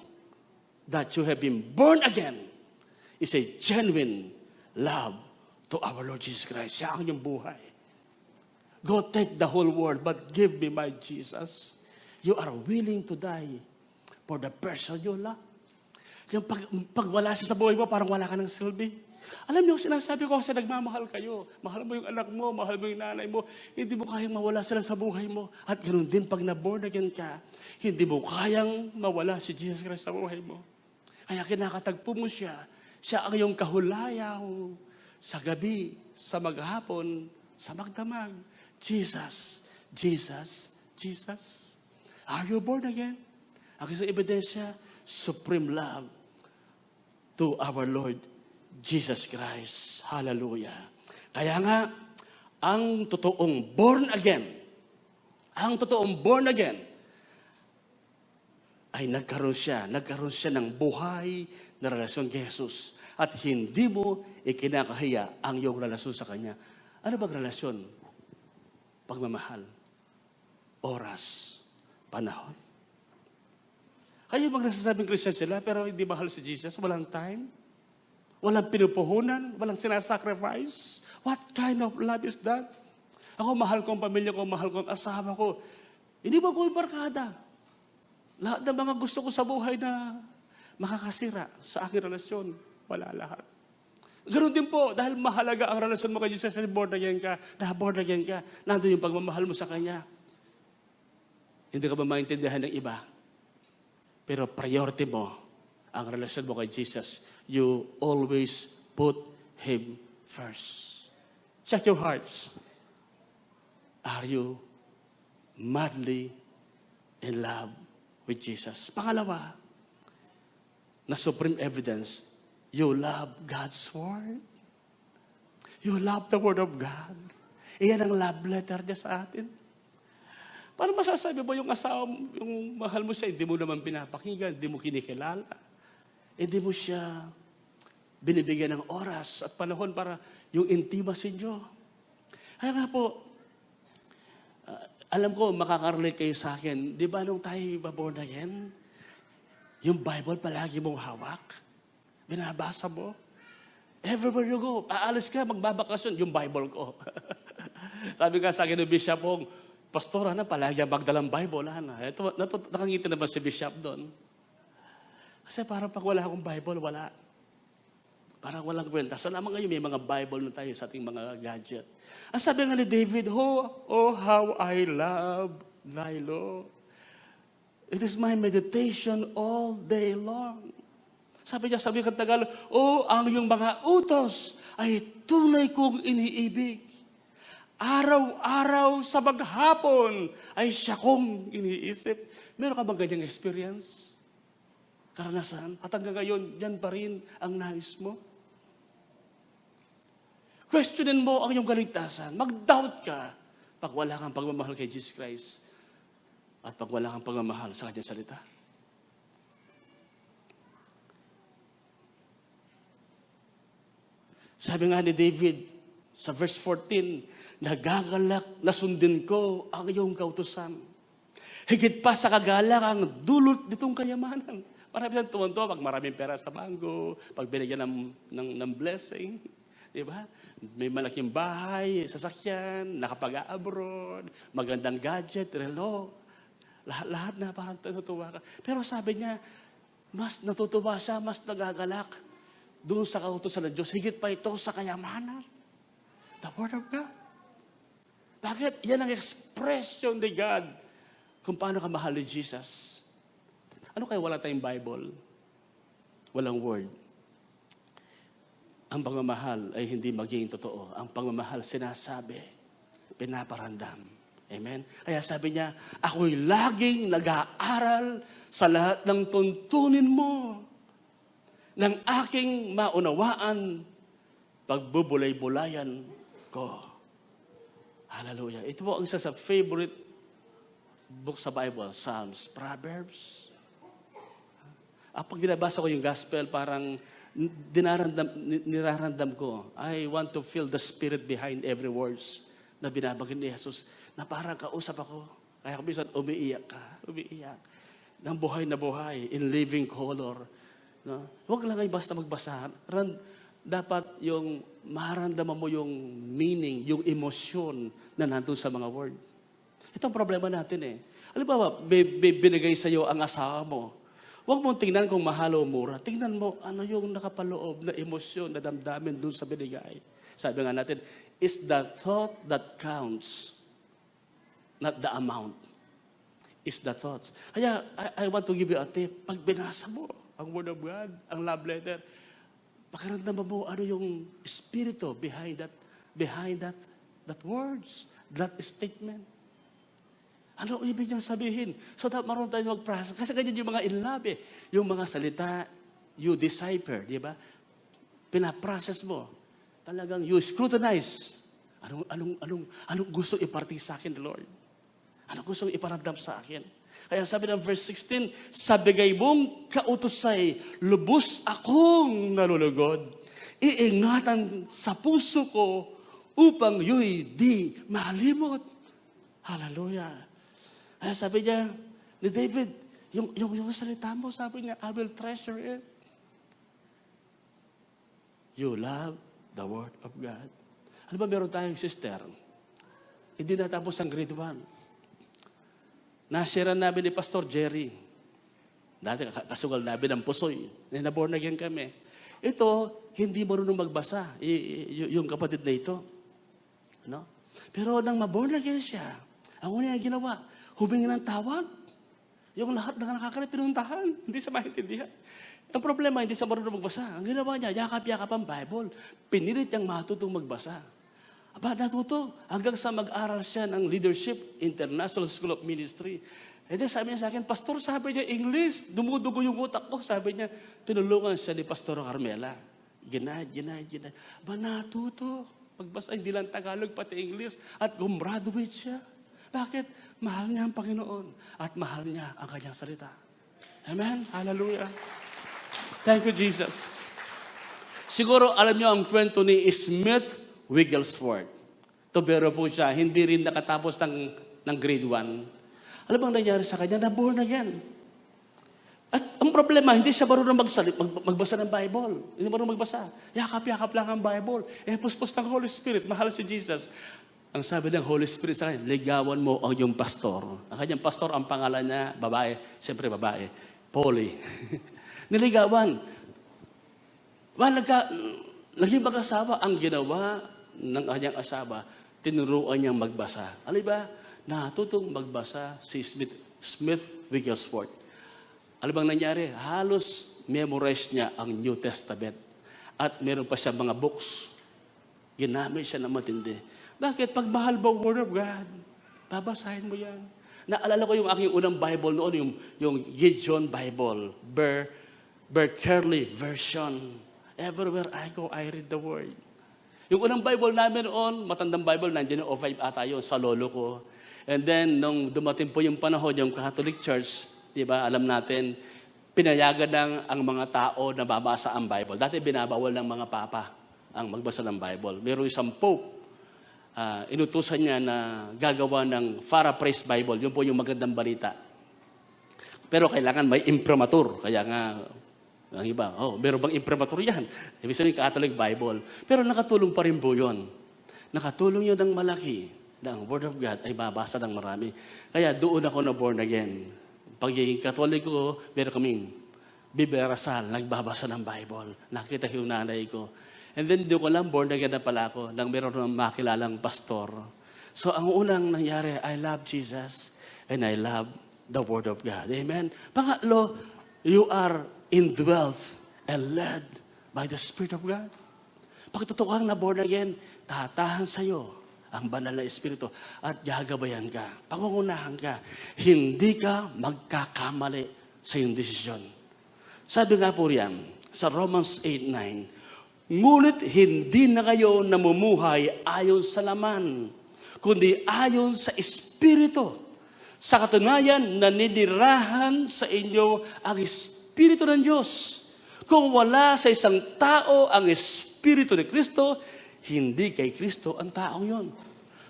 that you have been born again is a genuine love to our Lord Jesus Christ. Siya ang iyong buhay. Go take the whole world, but give me my Jesus. You are willing to die for the person you love. Yung pag wala siya sa buhay mo, parang wala ka ng silbi. Alam niyo, sinasabi ko kasi nagmamahal kayo. Mahal mo yung anak mo, mahal mo yung nanay mo. Hindi mo kayang mawala sila sa buhay mo. At ganoon din pag na-born again ka, hindi mo kayang mawala si Jesus Christ sa buhay mo. Kaya kinakatagpo mo siya. Siya ang iyong kahulayaw sa gabi, sa maghapon, sa magdamag. Jesus, Jesus, Jesus. Are you born again? Ang isang ebidensya, supreme love to our Lord Jesus Christ. Hallelujah. Kaya nga, ang totoong born again ay nagkaroon siya ng buhay na relasyon kay Jesus. At hindi mo ikinakahiya ang iyong relasyon sa Kanya. Ano bang relasyon? Pagmamahal, oras, panahon. Kayo bang nasasabing Christian sila pero hindi mahal si Jesus? Walang time? Walang pinupuhunan? Walang sinasacrifice? What kind of love is that? Ako, mahal ko ang pamilya ko, mahal ko ang asawa ko. Hindi ba ko yung barkada? Lahat ng mga gusto ko sa buhay na makakasira sa aking relasyon, wala lahat. Ganoon din po, dahil mahalaga ang relasyon mo kay Jesus, kasi born again ka, nandun yung pagmamahal mo sa Kanya. Hindi ka ba maintindihan ng iba? Pero priority mo, ang relasyon mo kay Jesus, you always put Him first. Check your hearts. Are you madly in love with Jesus? Pangalawa, na supreme evidence, you love God's Word. You love the Word of God. Iyan ang love letter niya sa atin. Paano masasabi mo yung asawa, yung mahal mo siya, hindi mo naman pinapakinggan, hindi mo kinikilala. Hindi mo siya binibigyan ng oras at panahon para yung intimacy niyo. Kaya nga po, alam ko, makakarelate kayo sa akin. Di ba nung tayo born again, yung Bible palagi mong hawak? Binabasa mo. Everywhere you go, aalis ka, magbabakasyon, yung Bible ko. Sabi nga sa akin ng Bishop Hong, Pastor, palagi magdalang Bible. Ito, nakangiti naman si Bishop doon. Kasi parang pag wala akong Bible, wala. Parang walang kwenta. Sa naman ngayon, may mga Bible na tayo sa ating mga gadget. Ang sabi nga ni David, oh, how I love thy law. It is my meditation all day long. Sabi niya, sabi ng Tagalog, ang iyong mga utos ay tunay kong iniibig. Araw-araw sa maghapon ay siya kong iniisip. Meron ka bang ganyang experience? Karanasan? At hanggang ngayon, yan pa rin ang nais mo? Questionin mo ang iyong kaligtasan. Mag-doubt ka pag wala kang pagmamahal kay Jesus Christ at pag wala kang pagmamahal sa Kanyang salita. Sabi nga ni David sa verse 14, nagagalak na sundin ko ang iyong kautusan. Higit pa sa kagalak ang dulot nitong kayamanan. Marami siyang tuwan-tuwa pag maraming pera sa bangko, pag binigyan ng blessing. Diba? May malaking bahay, sasakyan, nakapag-abroad, magandang gadget, relo. Lahat na parang natutuwa ka. Pero sabi niya, mas natutuwa siya, mas nagagalak doon sa kautusan ng Diyos. Higit pa ito sa kayamanan. The Word of God. Bakit? Yan ang expression ni God kung paano ka mahal ni Jesus. Ano kaya wala tayong Bible? Walang word. Ang pagmamahal ay hindi magiging totoo. Ang pagmamahal sinasabi, pinaparandam. Amen? Kaya sabi niya, ako'y laging nag-aaral sa lahat ng tuntunin mo, ng aking maunawaan, pagbubulay-bulayan ko. Hallelujah. Ito po ang isa sa favorite book sa Bible, Psalms, Proverbs. Pag binabasa ko yung gospel, parang niraramdam ko, I want to feel the spirit behind every words na binabagin ni Jesus, na parang kausap ako. Kaya kung minsan, umiiyak. Ng buhay na buhay, in living color. No? Huwag lang ay basta magbasa. Dapat yung maramdaman mo yung meaning, yung emosyon na nandun sa mga word. Ito ang problema natin eh. Alam ba, binigay sa iyo ang asawa mo. Huwag mong tingnan kung mahal o mura. Tingnan mo ano yung nakapaloob na emosyon na damdamin dun sa binigay. Sabi nga natin, it's the thought that counts, not the amount. It's the thoughts. Kaya, I want to give you a tip. Pag binasa mo ang Word of God, ang love letter, pakiramdaman mo ano yung spirito behind that words, that statement. Ano ibig niyang sabihin? So dapat marunong tayo mag-process. Kasi ganyan yung mga in love eh. Yung mga salita, you decipher, di ba? Pinaprocess mo. Talagang you scrutinize. Anong gusto iparti sa akin, Lord? Anong gusto iparamdam sa akin? Kaya sabi ng verse 16, sa bigay mong kautusay, lubos akong nalulugod. Iingatan sa puso ko upang yo'y di malimot. Hallelujah. Kaya sabi niya, ni David, yung salita mo, sabi niya, I will treasure it. You love the Word of God. Ano ba meron tayong sister? Hindi natapos ang grade 1. Nasharean namin ni Pastor Jerry. Dati kasugal namin ng pusoy. Naborn again kami. Ito, hindi marunong magbasa. Yung kapatid na ito. No? Pero nang maborn again siya, ang una yung ginawa, humingi ng tawag. Yung lahat na nakakalit, pinuntahan. Hindi siya maintindihan. Ang problema, hindi siya marunong magbasa. Ang ginawa niya, yakap-yakap ang Bible. Pinilit niyang matutong magbasa. Aba, natuto. Hanggang sa mag-aral siya ng Leadership International School of Ministry. E then sabi niya sa akin, Pastor, sabi niya, English. Dumudugo yung utak ko. Sabi niya, tinulungan siya ni Pastor Carmela. Ginay. Aba, natuto. Pagbasa, hindi lang Tagalog, pati English. At gumraduate siya. Bakit? Mahal niya ang Panginoon. At mahal niya ang kanyang salita. Amen? Hallelujah. Thank you, Jesus. Siguro, alam niyo ang kwento ni Smith Wigglesworth. Tubero po siya. Hindi rin nakatapos ng grade 1. Alam bang nangyari sa kanya? Naborn again. At ang problema, hindi siya marunong magbasa ng Bible. Hindi marunong magbasa. Yakap-yakap lang ang Bible. Puspos ng Holy Spirit. Mahal si Jesus. Ang sabi ng Holy Spirit sa kanya, ligawan mo ang iyong pastor. Ang kanyang pastor, ang pangalan niya, babae. Siyempre babae. Polly. Niligawan. Naging mag-asawa. Ang ginawa ng kanyang asawa, tinuruan niyang magbasa. Alam ba? Natutong magbasa si Smith Wigglesworth. Alam bang nangyari? Halos memorize niya ang New Testament. At meron pa siya mga books. Ginamit siya na matindi. Bakit? Pag mahal ba ang Word of God, babasahin mo yan. Naalala ko yung aking unang Bible noon, yung Gideon Bible, Berkeley version. Everywhere I go, I read the Word. Yung unang Bible namin noon, matandang Bible, nandiyan yung O5 ata yun, sa lolo ko. And then, nung dumating po yung panahon, yung Catholic Church, di ba, alam natin, pinayagan ng ang mga tao na babasa ang Bible. Dati binabawal ng mga papa ang magbasa ng Bible. Meron isang Pope, inutusan niya na gagawa ng Paraphrase Bible. Yun po yung magandang balita. Pero kailangan may imprimatur. Kaya nga, ang iba, meron bang imprimatur yan? Ibig sabihin, Catholic Bible. Pero nakatulong pa rin po yun. Nakatulong yun ng malaki na ang Word of God ay babasa ng marami. Kaya doon ako na born again. Pagiging Katoliko, meron kaming biberasal, nagbabasa ng Bible. Nakita yung nanay ko. And then doon ko lang, born again na pala ako, nang meron ng makilalang pastor. So ang unang nangyari, I love Jesus. and I love the Word of God. Amen? Pangatlo, you are indwelt and led by the Spirit of God. Pag totoo kang na born again, tatahan sa'yo ang banal na Espiritu at gagabayan ka, pangungunahan ka. Hindi ka magkakamali sa iyong desisyon. Sabi nga po riyan, sa Romans 8:9, ngunit hindi na kayo namumuhay ayon sa laman, kundi ayon sa Espiritu. Sa katunayan, naninirahan sa inyo ang Espiritu ng Diyos. Kung wala sa isang tao ang Espiritu ni Kristo, hindi kay Kristo ang taong yon.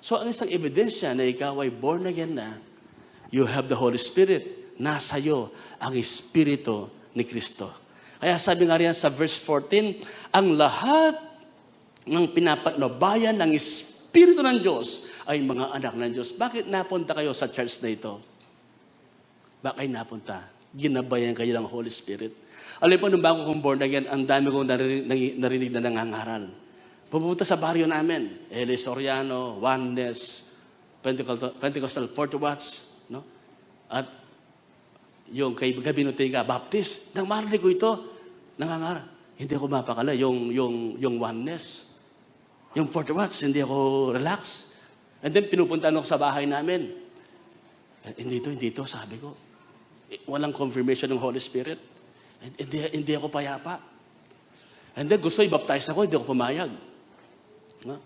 So, ang isang ebidensya na ikaw ay born again na, you have the Holy Spirit, nasa iyo ang Espiritu ni Kristo. Kaya sabi nga riyan sa verse 14, ang lahat ng pinapatnubayan ng Espiritu ng Diyos ay mga anak ng Diyos. Bakit napunta kayo sa church na ito? Bakit napunta? Ginabayan kayo ng Holy Spirit. Alam po, nung bago kong born again, ang dami kong narinig na nangangaral. Pumunta sa baryo namin, Eli Soriano, Oneness, Pentecostal 40 Watts, no? At yung kay Gabino Tiga, Baptist, nang marinig ko ito, nangangaral. Hindi ako mapakala, yung Oneness, yung 40 Watts, hindi ako relax. And then pinupunta ako sa bahay namin. Hindi ito, sabi ko. Walang confirmation ng Holy Spirit. Hindi ako payapa. And then gusto i-baptize ako, hindi ako pumayag. No?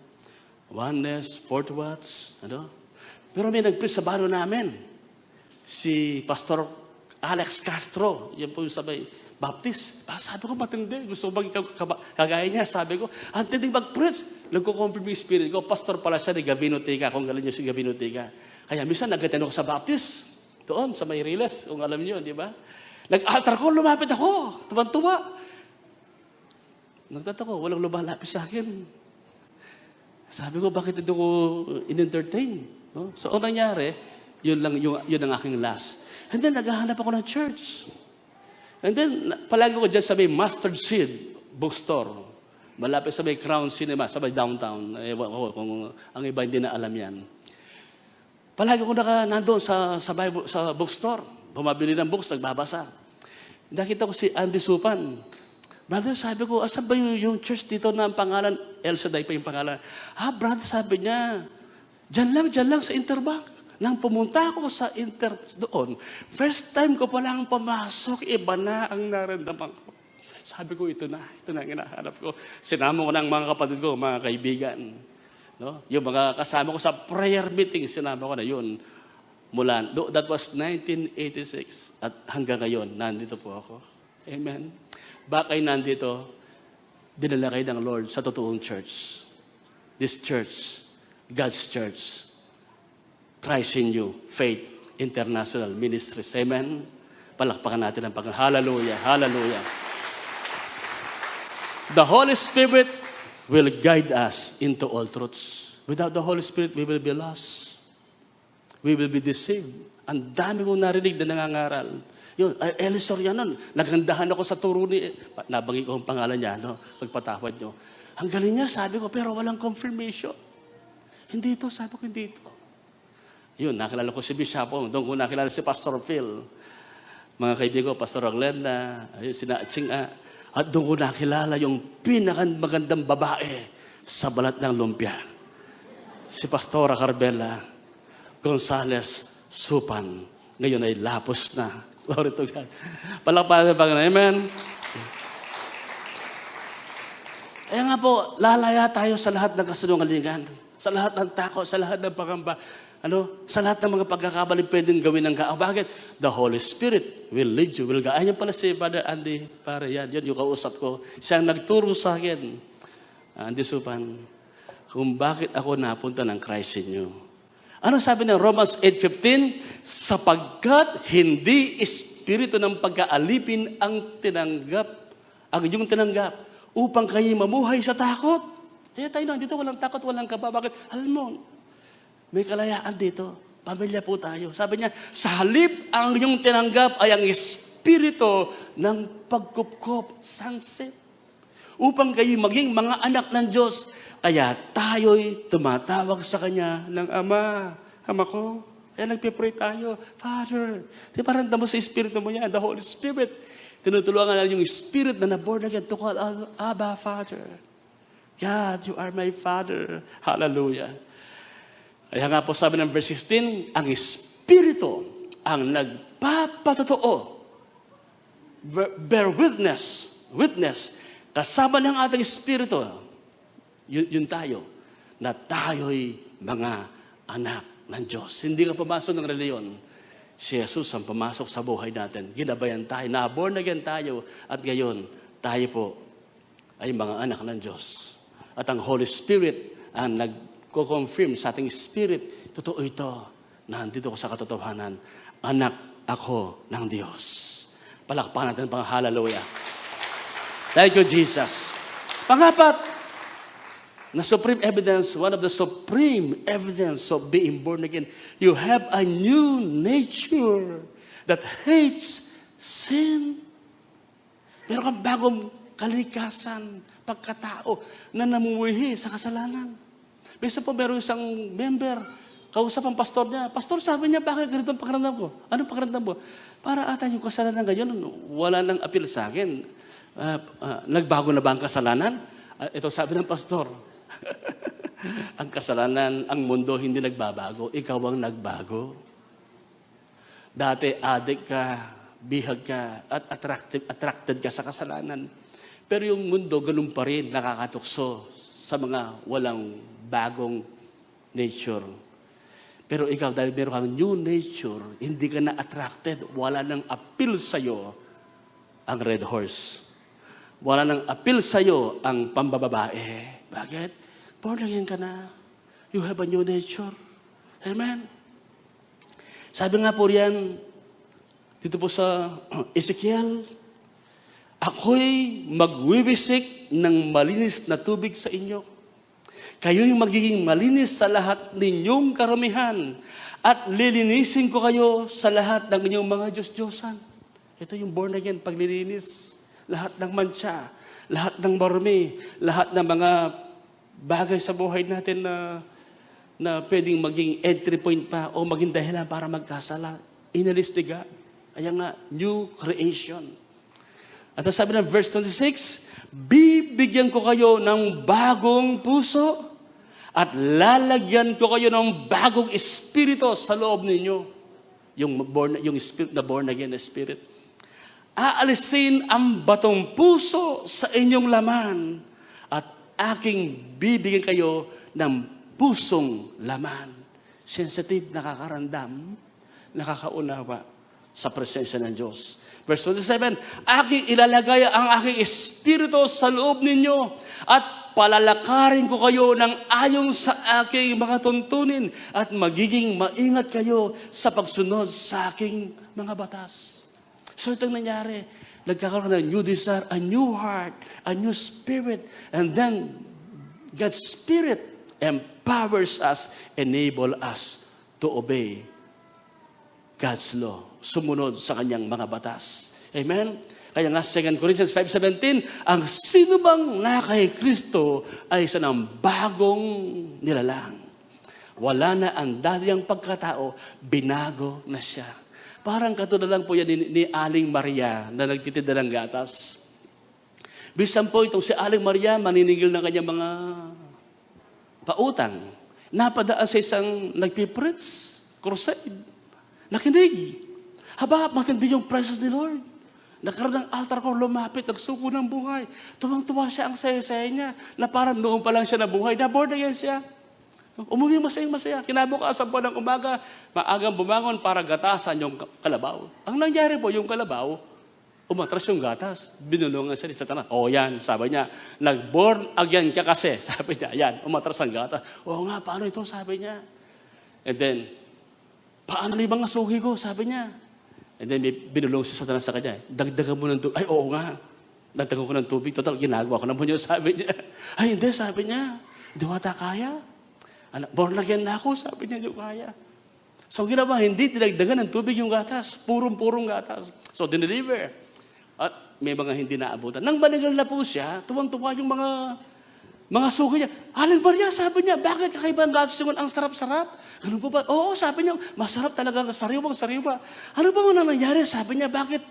Oneness, 40 Watts, ano? Pero may nag-preach sa baro namin. Si Pastor Alex Castro, yan po yung sabay, Baptist. Sabi ko, matindi. Gusto ko kagaya niya. Sabi ko, ang tinding mag-preach. Nagko-confirm yung spirit ko. Pastor pala siya ni Gabino Tiga, kung alam niyo si Gabino Tiga. Kaya minsan nag-attend ako sa Baptist. Doon, sa Mayriles, kung alam niyo, di ba? Nag-altar ko, lumapit ako. Tuwan-tuwa. Nagtataka ko, walang lumalapit sa akin. Sabi ko, bakit ito ko in-entertain? No? So, ang nangyari, yun ang aking last. And then, naghahanap ako ng church. And then, palagi ko dyan sa may Mustard Seed bookstore. Malapit sa may Crown Cinema, sa may downtown. Ewan ko kung ang iba hindi na alam yan. Palagi ko nandoon sa bookstore. Bumabili ng books, nagbabasa. Nakita ko si Andy Supan. Brother, sabi ko, asan ba yung church dito na ang pangalan? El Shaddai pa yung pangalan. Brother, sabi niya, dyan lang sa Interbank. Nang pumunta ako sa doon, first time ko palang pumasok, iba na ang naramdaman ko. Sabi ko, ito na ang hinahanap ko. Sinama ko ng mga kapatid ko, mga kaibigan. No? Yung mga kasama ko sa prayer meeting, sinama ko na yun. That was 1986 at hanggang ngayon, nandito po ako. Amen. Bakit nandito? Dinala kayo ng Lord sa totoong church. This church, God's church. Christ in you, Faith International Ministries. Amen. Palakpakan natin ang Panginoon. Hallelujah, hallelujah. The Holy Spirit will guide us into all truths. Without the Holy Spirit, we will be lost. We will be deceived. Ang dami kong narinig na nangangaral. Yun, Eli Soriano, naghandahan ako sa turo ni, nabangi ko ang pangalan niya, no? Pagpatawad niyo. Ang galing niya, sabi ko, pero walang confirmation. Hindi ito, sabi ko, hindi ito. Yun, nakilala ko si Bishop, doon ko nakilala si Pastor Phil. Mga kaibigan ko, Pastor Glenda, sina Ching-a. At doon ko nakilala yung pinakamagandang babae sa balat ng lumpia. Si Pastora Carmela Gonzales Supan. Ngayon ay lapos na. Glory to God. Palakpakan ng Panginoon. Amen. Kaya nga po, lalaya tayo sa lahat ng kasinungalingan, sa lahat ng takot, sa lahat ng pangamba, sa lahat ng mga pagkakabali pwedeng gawin ng gaang. Bakit? The Holy Spirit will lead you, will guide. Ayan pala si Brother Andy, para yan yung kausap ko. Siya ang nagturo sa akin, Andy Supan, kung bakit ako napunta ng Christ in you. Ano sabi ng Romans 8:15? Sapagkat hindi espiritu ng pagkaalipin ang inyong tinanggap, upang kayo mamuhay sa takot. Kaya tayo nandito, walang takot, walang kaba. Bakit? Alam mo, may kalayaan dito. Pamilya po tayo. Sabi niya, sa halip ang inyong tinanggap ay ang espiritu ng pagkupkop, sunset. Upang kayo maging mga anak ng Diyos. Kaya tayo'y tumatawag sa Kanya ng Ama. Ama ko, Kaya nagpipray tayo, Father. Di parang tamo sa Espiritu mo yan, the Holy Spirit. Tinutulungan natin yung Spirit na na-born again to call Abba, Father. God, you are my Father. Hallelujah. Kaya nga po sabi ng verse 16, ang Espiritu ang nagpapatotoo. Bear witness, kasama ng ating Espiritu, yun tayo, na tayo'y mga anak ng Diyos. Hindi ka pumasok ng reliyon. Si Jesus ang pumasok sa buhay natin. Ginabayan tayo, na-born again tayo, at ngayon, tayo po ay mga anak ng Diyos. At ang Holy Spirit ang nagko-confirm sa ating spirit, totoo ito, na nandito ko sa katotohanan, anak ako ng Diyos. Palakpakan natin pang hallelujah. Thank you, Jesus. Pangapat, na supreme evidence, one of the supreme evidence of being born again, you have a new nature that hates sin. Meron kang bagong kalikasan, pagkatao na namumuhi sa kasalanan. Bisa po meron isang member, kausap ang pastor niya. Pastor, sabi niya, bakit ganito ang pakiramdam ko? Anong pakiramdam mo? Para ata yung kasalanan ngayon, wala nang appeal sa akin. Nagbago na ba ang kasalanan? Ito sabi ng pastor. Ang kasalanan, ang mundo hindi nagbabago. Ikaw ang nagbago. Dati addict ka, bihag ka, at attracted ka sa kasalanan. Pero yung mundo, ganun pa rin, nakakatukso sa mga walang bagong nature. Pero ikaw, dahil meron kang new nature, hindi ka na attracted, wala nang appeal sa'yo ang red horse. Wala nang appeal sa'yo ang pambababae. Bakit? Born again ka na. You have a new nature. Amen? Sabi nga po riyan, dito po sa Ezekiel, ako'y magwiwisik ng malinis na tubig sa inyo. Kayo'y magiging malinis sa lahat ninyong karamihan at lilinisin ko kayo sa lahat ng inyong mga Diyos-Diyosan. Ito yung born again, paglilinis. Lahat ng mancha, lahat ng marumi, lahat ng mga bagay sa buhay natin na pwedeng maging entry point pa o maging dahilan para magkasala. Inalis ni God. Kaya nga, new creation. At sabi ng verse 26, bibigyan ko kayo ng bagong puso at lalagyan ko kayo ng bagong espiritu sa loob ninyo. Yung spirit na born again na spirit. Aalisin ang batong puso sa inyong laman at aking bibigyan kayo ng pusong laman. Sensitive, nakakarandam, nakakaunawa sa presensya ng Diyos. Verse 27, aking ilalagay ang aking espiritu sa loob ninyo at palalakarin ko kayo ng ayon sa aking mga tuntunin at magiging maingat kayo sa pagsunod sa aking mga batas. So itong nangyari, nagkakaroon ng new desire, a new heart, a new spirit, and then God's Spirit empowers us, enable us to obey God's law, sumunod sa kanyang mga batas. Amen? Kaya nga 2 Corinthians 5:17, ang sino bang na kay Kristo ay isa ng bagong nilalang. Wala na ang dating pagkatao, binago na siya. Parang katulad lang po yan ni Aling Maria na nagtitinda ng gatas. Bisan po itong si Aling Maria, maniningil ng kanyang mga pautang. Napadaan sa isang nagpipreach, crusade. Nakinig. Haba, matindi yung presence ni Lord. Nagkaroon ng altar call, lumapit, nagsuko ng buhay. Tuwang-tuwa siya, ang saya-saya niya, na parang noon pa lang siya nabuhay. Na-born again siya. Umuwi masayang-masaya. Kinabukasan po ng umaga, maagang bumangon para gatasan yung kalabaw. Ang nangyari po, yung kalabaw, umatras yung gatas. Binulungan siya ni Satanas. Yan, sabi niya, nag-born again ka kasi. Sabi niya, yan, umatras ang gatas. Nga, paano ito? Sabi niya. And then, paano yung mga sugi ko? Sabi niya. And then, binulong si Satanas sa kanya. Dagdagan mo ng tubig. Oo nga. Dagdagan ko ng tubig. Total, ginagawa ko naman yun. Sabi niya. Hindi, sabi niya. Hindi wata kaya. Born again na ako, sabi niya, yung kaya. So, ginawa, hindi dinagdagan ng tubig yung gatas. Purong-purong gatas. So, dineliver. At may mga hindi naabutan. Nang managal na po siya, tuwang-tuwa yung mga Mga sugo niya, Alin Maria, sabi niya, bakit kakaiba ang gatas yun? Ang sarap-sarap. Ano po ba? Oo, sabi niya, masarap talaga, sariwang-sariwa. Ano ba ang nangyari? Sabi niya, bakit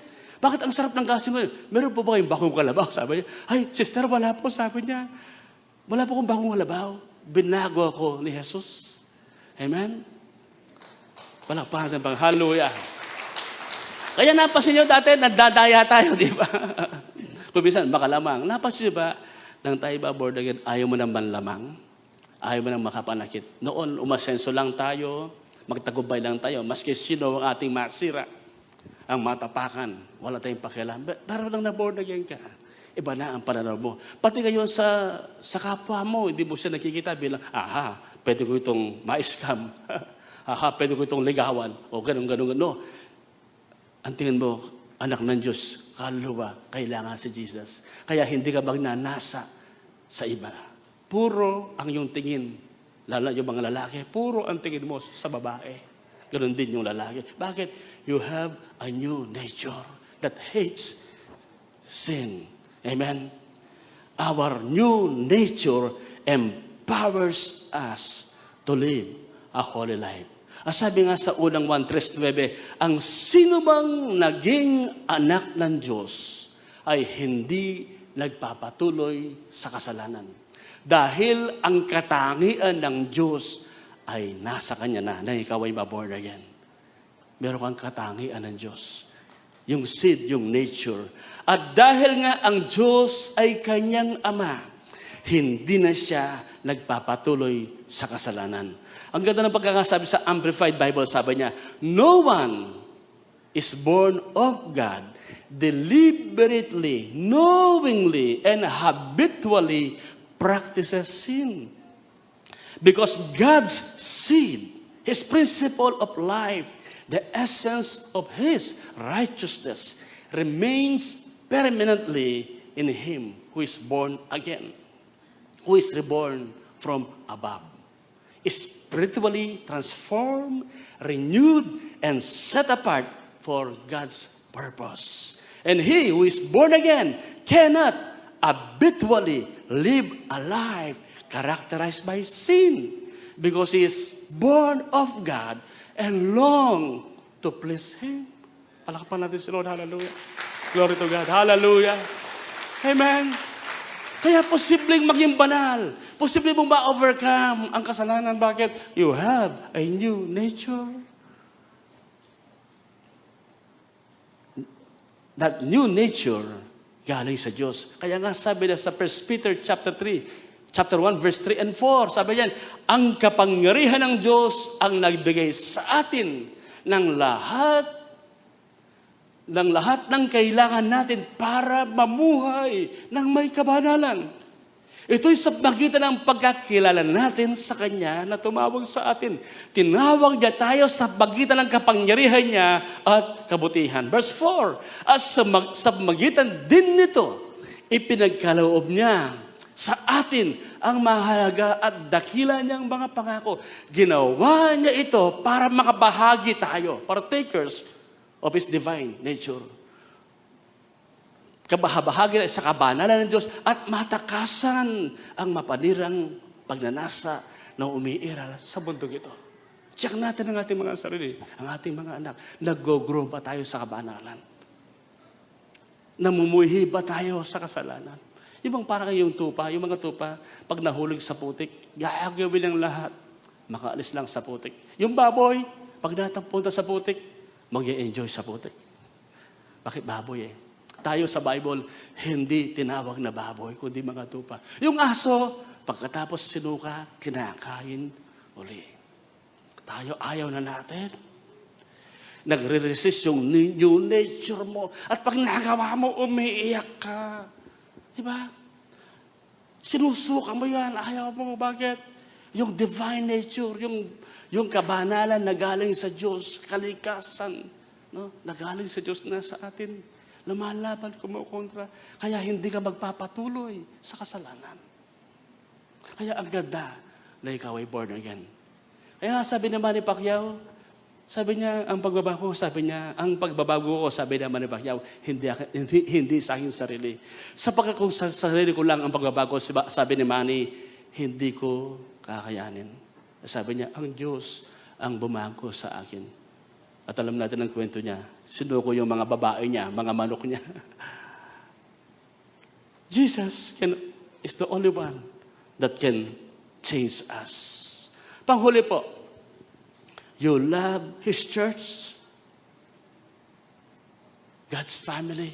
ang sarap ng gatas yun? Meron po ba kayong bakong kalabaw? Sabi niya, ay, sister, wala po, sabi niya. Wala po akong bakong kalabaw. Binago ako ni Jesus. Amen? Palakpakan natin pang hallelujah. Kaya napansin niyo dati, nagdadaya tayo, di ba? Kung minsan, makalamang. Napansin niyo ba, nang tayo ba born again, ayaw mo nang manlamang? Ayaw mo nang makapanakit? Noon, umasenso lang tayo, magtagumpay lang tayo, maski sino ang ating masira, ang matapakan, wala tayong pakialam. Pero lang na born again ka, iba na ang pananaw mo. Pati ngayon sa kapwa mo, hindi mo siya nakikita bilang, pwede ko itong ma-scam. Pwede ko itong ligawan. O ganun. No. Ang tingin mo, anak ng Diyos, kaluluwa, kailangan si Jesus. Kaya hindi ka magnanasa sa iba. Puro ang iyong tingin, lalo yung mga lalaki, puro ang tingin mo sa babae. Ganun din yung lalaki. Bakit? You have a new nature that hates sin. Amen? Our new nature empowers us to live a holy life. Sabi nga sa unang 1:3-9, ang sino mang naging anak ng Diyos ay hindi nagpapatuloy sa kasalanan. Dahil ang katangian ng Diyos ay nasa Kanya na ikaw ay ma-born again. Meron kang katangian ng Diyos. Yung seed, yung nature. At dahil nga ang Diyos ay Kanyang Ama, hindi na siya nagpapatuloy sa kasalanan. Ang ganda ng pagkakasabi sa Amplified Bible, sabi niya, no one is born of God deliberately, knowingly, and habitually practices sin. Because God's seed, His principle of life, the essence of His righteousness, remains permanently in Him who is born again, who is reborn from above. Spiritually transformed, renewed, and set apart for God's purpose. And he who is born again cannot habitually live a life characterized by sin because he is born of God and long to please Him. Palakpan natin si Lord. Hallelujah. Glory to God. Hallelujah. Amen. Kaya posibleng maging banal. Posibleng mong ma-overcome ang kasalanan. Bakit? You have a new nature. That new nature galing sa Diyos. Kaya nga sabi na sa 1 Peter chapter 1, verse 3 and 4, sabi yan, ang kapangyarihan ng Diyos ang nagbigay sa atin ng lahat ng kailangan natin para mamuhay ng may kabanalan. Ito'y sa magitan ng pagkakilala natin sa Kanya na tumawag sa atin. Tinawag niya tayo sa magitan ng kapangyarihan niya at kabutihan. Verse 4, at sa magitan din nito, ipinagkaloob niya sa atin ang mahalaga at dakila niyang mga pangako. Ginawa niya ito para makabahagi tayo, partakers of His divine nature. Kabahagi sa kabanalan ng Diyos at matakasan ang mapanirang pagnanasa na umiiral sa bundok ito. Check natin ang ating mga sarili, ang ating mga anak. Nag-grow ba tayo sa kabanalan? Namumuhi ba tayo sa kasalanan? Yung parang yung tupa, yung mga tupa, pag nahulog sa putik, gagawin ng lahat, makaalis lang sa putik. Yung baboy, pag natapunta sa putik, mag-i-enjoy sa putik. Bakit baboy eh? Tayo sa Bible, hindi tinawag na baboy, kundi mga tupa. Yung aso, pagkatapos sinuka, kinakain uli. Tayo ayaw na natin. Nagre-resist yung new nature mo. At pag nagawa mo, umiiyak ka. Diba? Sinusuka mo yan, ayaw mo. Bakit? Yung divine nature, yung kabanalan na galing sa Diyos, kalikasan, no? Na galing sa Diyos na sa atin. Lumalaban, kumukontra. Kaya hindi ka magpapatuloy sa kasalanan. Kaya ang ganda na ikaw ay born again. Kaya sabi naman ni Pacquiao, Sabi niya, ang pagbabago ko, sabi naman ni Pacquiao, hindi sa aking sarili. Sapagkat kung sa sarili ko lang ang pagbabago, sabi ni Manny, hindi ko kakayanin. Sabi niya, ang Diyos ang bumago sa akin. At alam natin ang kwento niya, sinuko yung mga babae niya, mga manok niya. Jesus is the only one that can change us. Panghuli po, you love His church, God's family.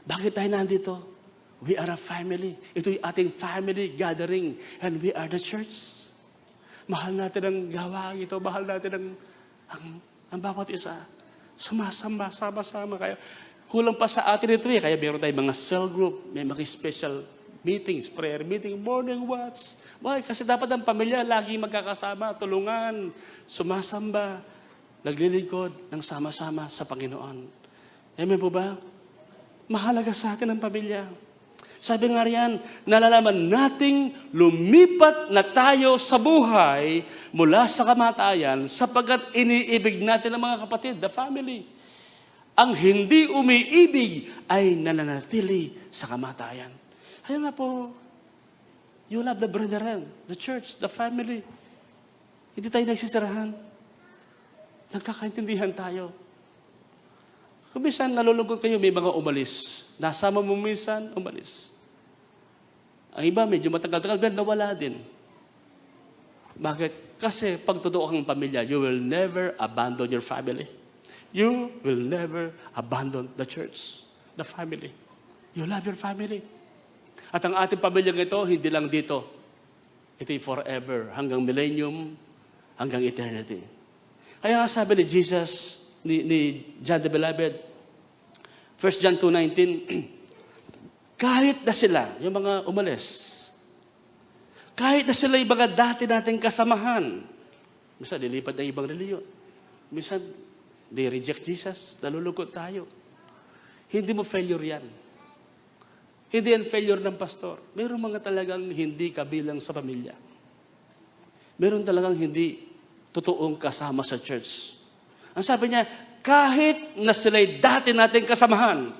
Bakit tayo nandito? We are a family. Ito yung ating family gathering and we are the church. Mahal natin ang gawain ito. Mahal natin ang bawat isa. Sumasamba, sama-sama. Kaya kulang pa sa atin ito eh. Kaya meron tayong mga cell group, may mga special meetings, prayer meeting, morning watch. Why? Kasi dapat ang pamilya lagi magkakasama, tulungan, sumasamba, naglilingkod ng sama-sama sa Panginoon. Amen po ba? Mahalaga sa atin ang pamilya. Sabi nga riyan, nalalaman nating lumipat na tayo sa buhay mula sa kamatayan sapagkat iniibig natin ang mga kapatid, the family. Ang hindi umiibig ay nananatili sa kamatayan. Kaya nga po, you love the brethren, the church, the family. Hindi tayo nagsisirahan. Nagkakaintindihan tayo. Kung minsan nalulungkot kayo, may mga umalis. Nasama mo minsan, umalis. Ang iba, medyo matagal-tagal, pero nawala din. Bakit? Kasi pag totoo kang pamilya, you will never abandon your family. You will never abandon the church, the family. You love your family. At ang ating pamilyang ito, hindi lang dito. Ito forever, hanggang millennium, hanggang eternity. Kaya nga sabi ni Jesus, ni John the Beloved, 1 John 2:19, kahit na sila, yung mga umalis, kahit na sila yung mga dati nating kasamahan, minsan nilipat na ibang reliyon, minsan they reject Jesus, nalulungkot tayo. Hindi mo failure yan. Hindi yan failure ng pastor. Meron mga talagang hindi kabilang sa pamilya. Meron talagang hindi totoong kasama sa church. Ang sabi niya, kahit na sila'y dati nating kasamahan,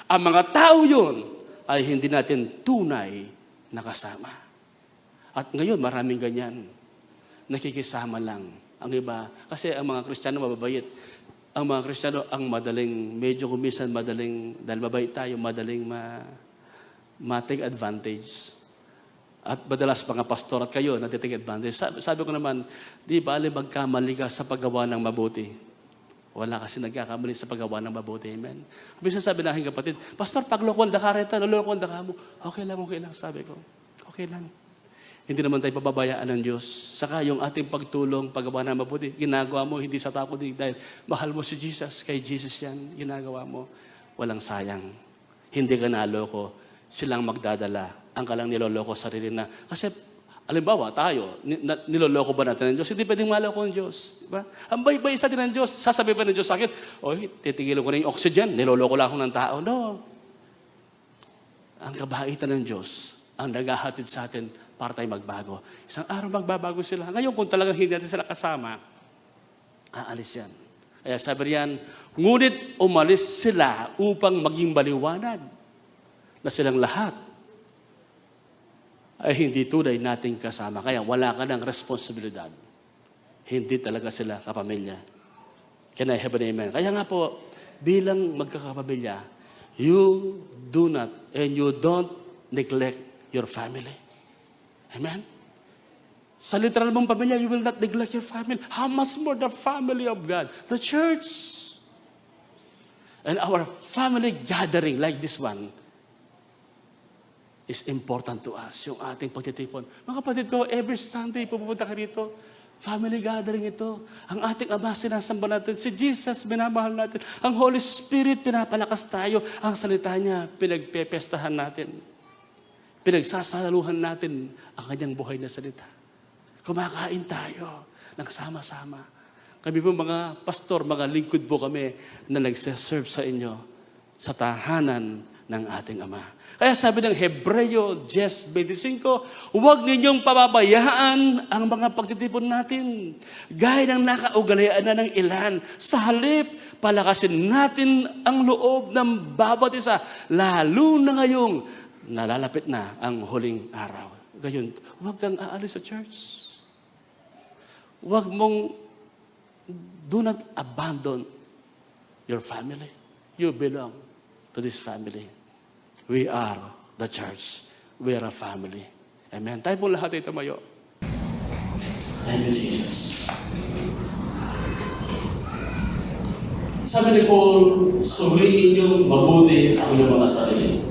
ang mga tao yun ay hindi natin tunay na kasama. At ngayon, maraming ganyan. Nakikisama lang. Ang iba, kasi ang mga Kristiyano mababait. Ang mga Kristiyano ang madaling, medyo kumisan madaling, dahil mabait tayo, madaling ma-take advantage. At madalas mga pastor at kayo natitake advantage. Sabi ko naman, di bali magkamali ka sa paggawa ng mabuti. Wala kasi nagkakamali sa paggawa ng mabuti. Amen. Bisa sabi na aking kapatid, Pastor, paglokohan da ka reta, lolokohan da ka mo. Okay lang, sabi ko. Okay lang. Hindi naman tayo pababayaan ng Diyos. Saka yung ating pagtulong, paggawa ng mabuti, ginagawa mo, hindi sa takot, dahil mahal mo si Jesus, kay Jesus yan, ginagawa mo. Walang sayang. Hindi ka naloko. Silang magdadala. Ang kalang niloloko sarili na. Kasi, alimbawa, tayo, niloloko ba natin ng Diyos? Hindi pwedeng maloko ng Diyos. Diba? Ang bay-bay sa din ng Diyos. Sasabi pa ng Diyos sa akin, oy, titigilin ko na yung oxygen, niloloko lang ako ng tao. No. Ang kabaitan ng Diyos, ang naghahatid sa atin para tayo magbago. Isang araw magbabago sila. Ngayon, kung talagang hindi natin sila kasama, aalis yan. Kaya sabi riyan, ngunit umalis sila upang maging maliwanag na silang lahat ay hindi tunay nating kasama. Kaya wala ka ng responsibilidad. Hindi talaga sila kapamilya. Can I have an amen? Kaya nga po, bilang magkakapamilya, you do not and you don't neglect your family. Amen? Sa literal mong pamilya, you will not neglect your family. How much more the family of God? The church. And our family gathering like this one is important to us, yung ating pagtitipon. Mga kapatid ko, every Sunday pupunta ka rito, family gathering ito. Ang ating Ama sinasamba natin, si Jesus minamahal natin, ang Holy Spirit pinapalakas tayo, ang salita niya pinagpepestahan natin. Pinagsasaluhan natin ang kanyang buhay na salita. Kumakain tayo, nagsama-sama. Kami po mga pastor, mga lingkod po kami na nagsaserve sa inyo sa tahanan ng ating Ama. Kaya sabi ng Hebreo 10:25, huwag ninyong pababayaan ang mga pagtitipon natin. Gaya ng nakaugalian na ng ilan. Sa halip, palakasin natin ang loob ng bawat isa, lalo na ngayong nalalapit na ang huling araw. Gayon, huwag kang aalis sa church. Do not abandon your family. You belong to this family. We are the church. We are a family. Amen. Tayo po lahat ay tumayo. Thank you, Jesus. Sabi ni Paul, suriin niyo mabuti ang iyong mga sarili.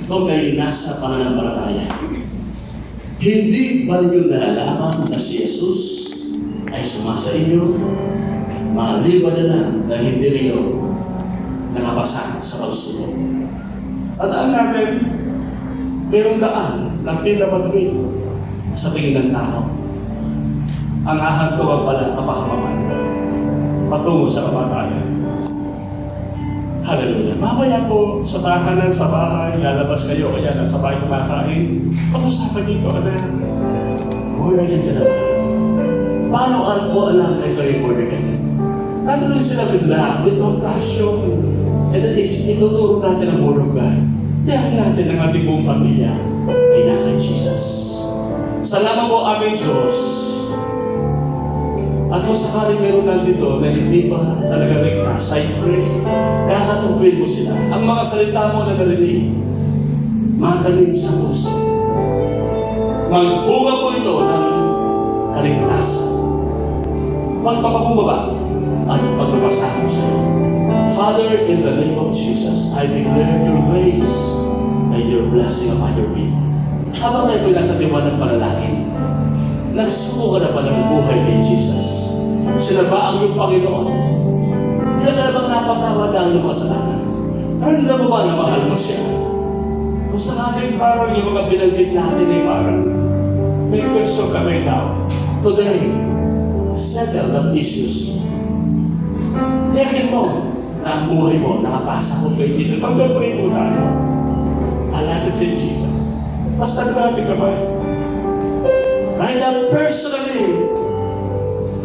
Ito kayo nasa pananampalataya. Hindi ba niyo nalalaman na si Jesus ay sumasa inyo? Maliban na lang na hindi niyo nakapasa sa pagsubok. Tandaan natin, mayroong daan na pinapatuloy sa tingin ng tao. Ang ahagtuwag pala kapahamaman patungo sa kamatayan. Hallelujah. Mamaya po sa tahanan, sa bahay, lalabas kayo, kaya nasa bahay kumakain. Pag-usapan dito, anak. Born again ka na ba? Paano po alam na ito yung born again? Natuloy sila with love, with compassion. And then ituturo natin ang Word of God. Tiyakin natin ang ating buong pamilya ay naka Jesus. Salamat po aming Diyos. At kung sakaling meron nandito na hindi pa talaga ligtas, I pray, kakatupin mo sila. Ang mga salita mo na narinig, matalim sa puso. Magbunga po ito ng kaligtasan. Pagpapakumbaba at pagpapasakot sa iyo. Father, in the name of Jesus, I declare your grace and your blessing upon your people. Habang tayo nasa diwan ng panalangin, nagsuko ka na ba ng buhay kay Jesus? Sinaba ang iyong Panginoon. Hindi ka na bang napatawad ang iyong kasalanan? Ramdam mo ba na mahal mo siya? Kung sakaling parang yung mga binanggit natin ay parang may question kami now. Today, settle the issues. Tiyakin mo na ang buhay mo nakapasa ko kay Jesus. Pag-pray po tayo. Alala kay Jesus. Basta grabe ka ba? Right now, personally,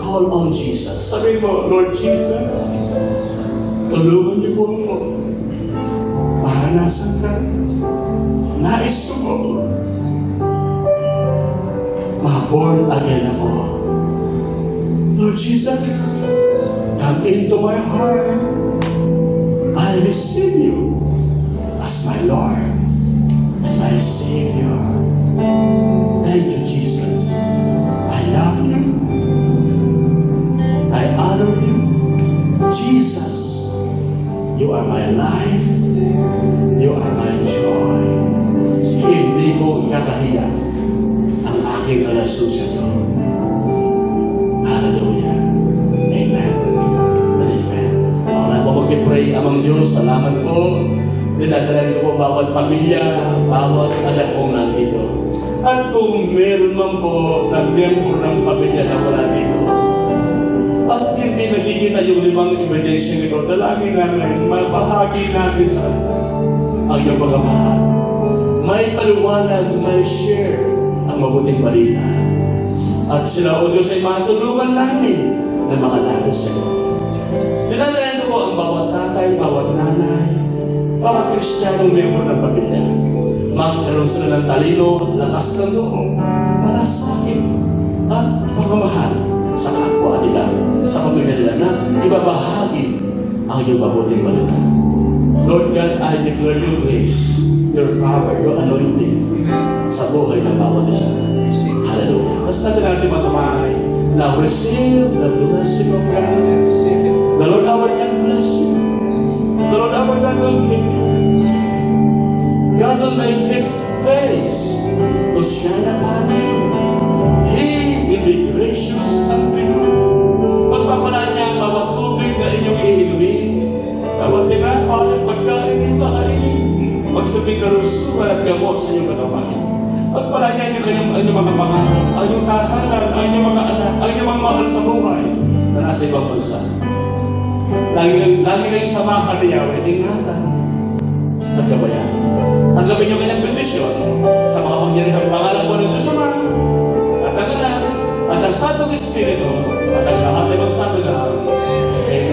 call on Jesus. Sabihin mo, Lord Jesus, tulungan niyo po ako. Maranasan ka. Nais ko po. Ma-born again ako. Lord Jesus, come into my heart. I receive you as my Lord and my Savior. Thank you, Jesus. I love you. I honor you. Jesus, you are my life. You are my joy. Hindi ko ikakahiya ang aking relasyon sa iyo. Hallelujah. Amen. Amen. Ako na po mag-pray, Amang Diyos, salamat po. Dinadalan ko po bawat pamilya, bawat anak kong nandito. At kung meron man po ng miyembro ng pamilya na wala dito, at hindi nakikita yung 5 ebidensya nito, dalangin namin, mabahagi natin sa ang iyong pagmamahal. May paliwanag, may share ang mabuting balita. At sila, O Diyos, ay matulungan namin na makalapit sa iyo. Dinadalan ko po ang bawat tatay, bawat nanay, bawat Kristiyanong miyembro ng pamilya. Magkaroon sila ng talino, lakas ng loob, malasakit, at pagmamahal sa kapwa nila, sa pamilya nila na ibabahagi ang iyong mabuting balita. Lord God, I declare your grace, your power, your anointing sa buhay ng bawat isa. Hallelujah. Basta natin makamay. Now receive the blessing of God. The Lord our God bless you. The Lord our God will keep you. God will make His face to shine upon you. He will be gracious unto you. Pagpapalaan niya ang bawat tubig na inyong iinumin, bawat tinapay, pagkain ng makainin, magsabing kalusugan at gamot sa inyong katawan. Pagpalaan niya ang inyong mga pangarap, ang inyong tahanan, ang inyong mga anak, ang inyong mga mahal sa buhay na nasa ibang bansa. lagi kayong samahan ni Yahweh, ingatan. Nagkabayan. Tanggapin yung kanyang bendisyon sa mga pangyarihang pangalan po ng Diyos Ama at ang Anak at ang Santong Espiritu at ang lahat ng mga santo lang. Amen.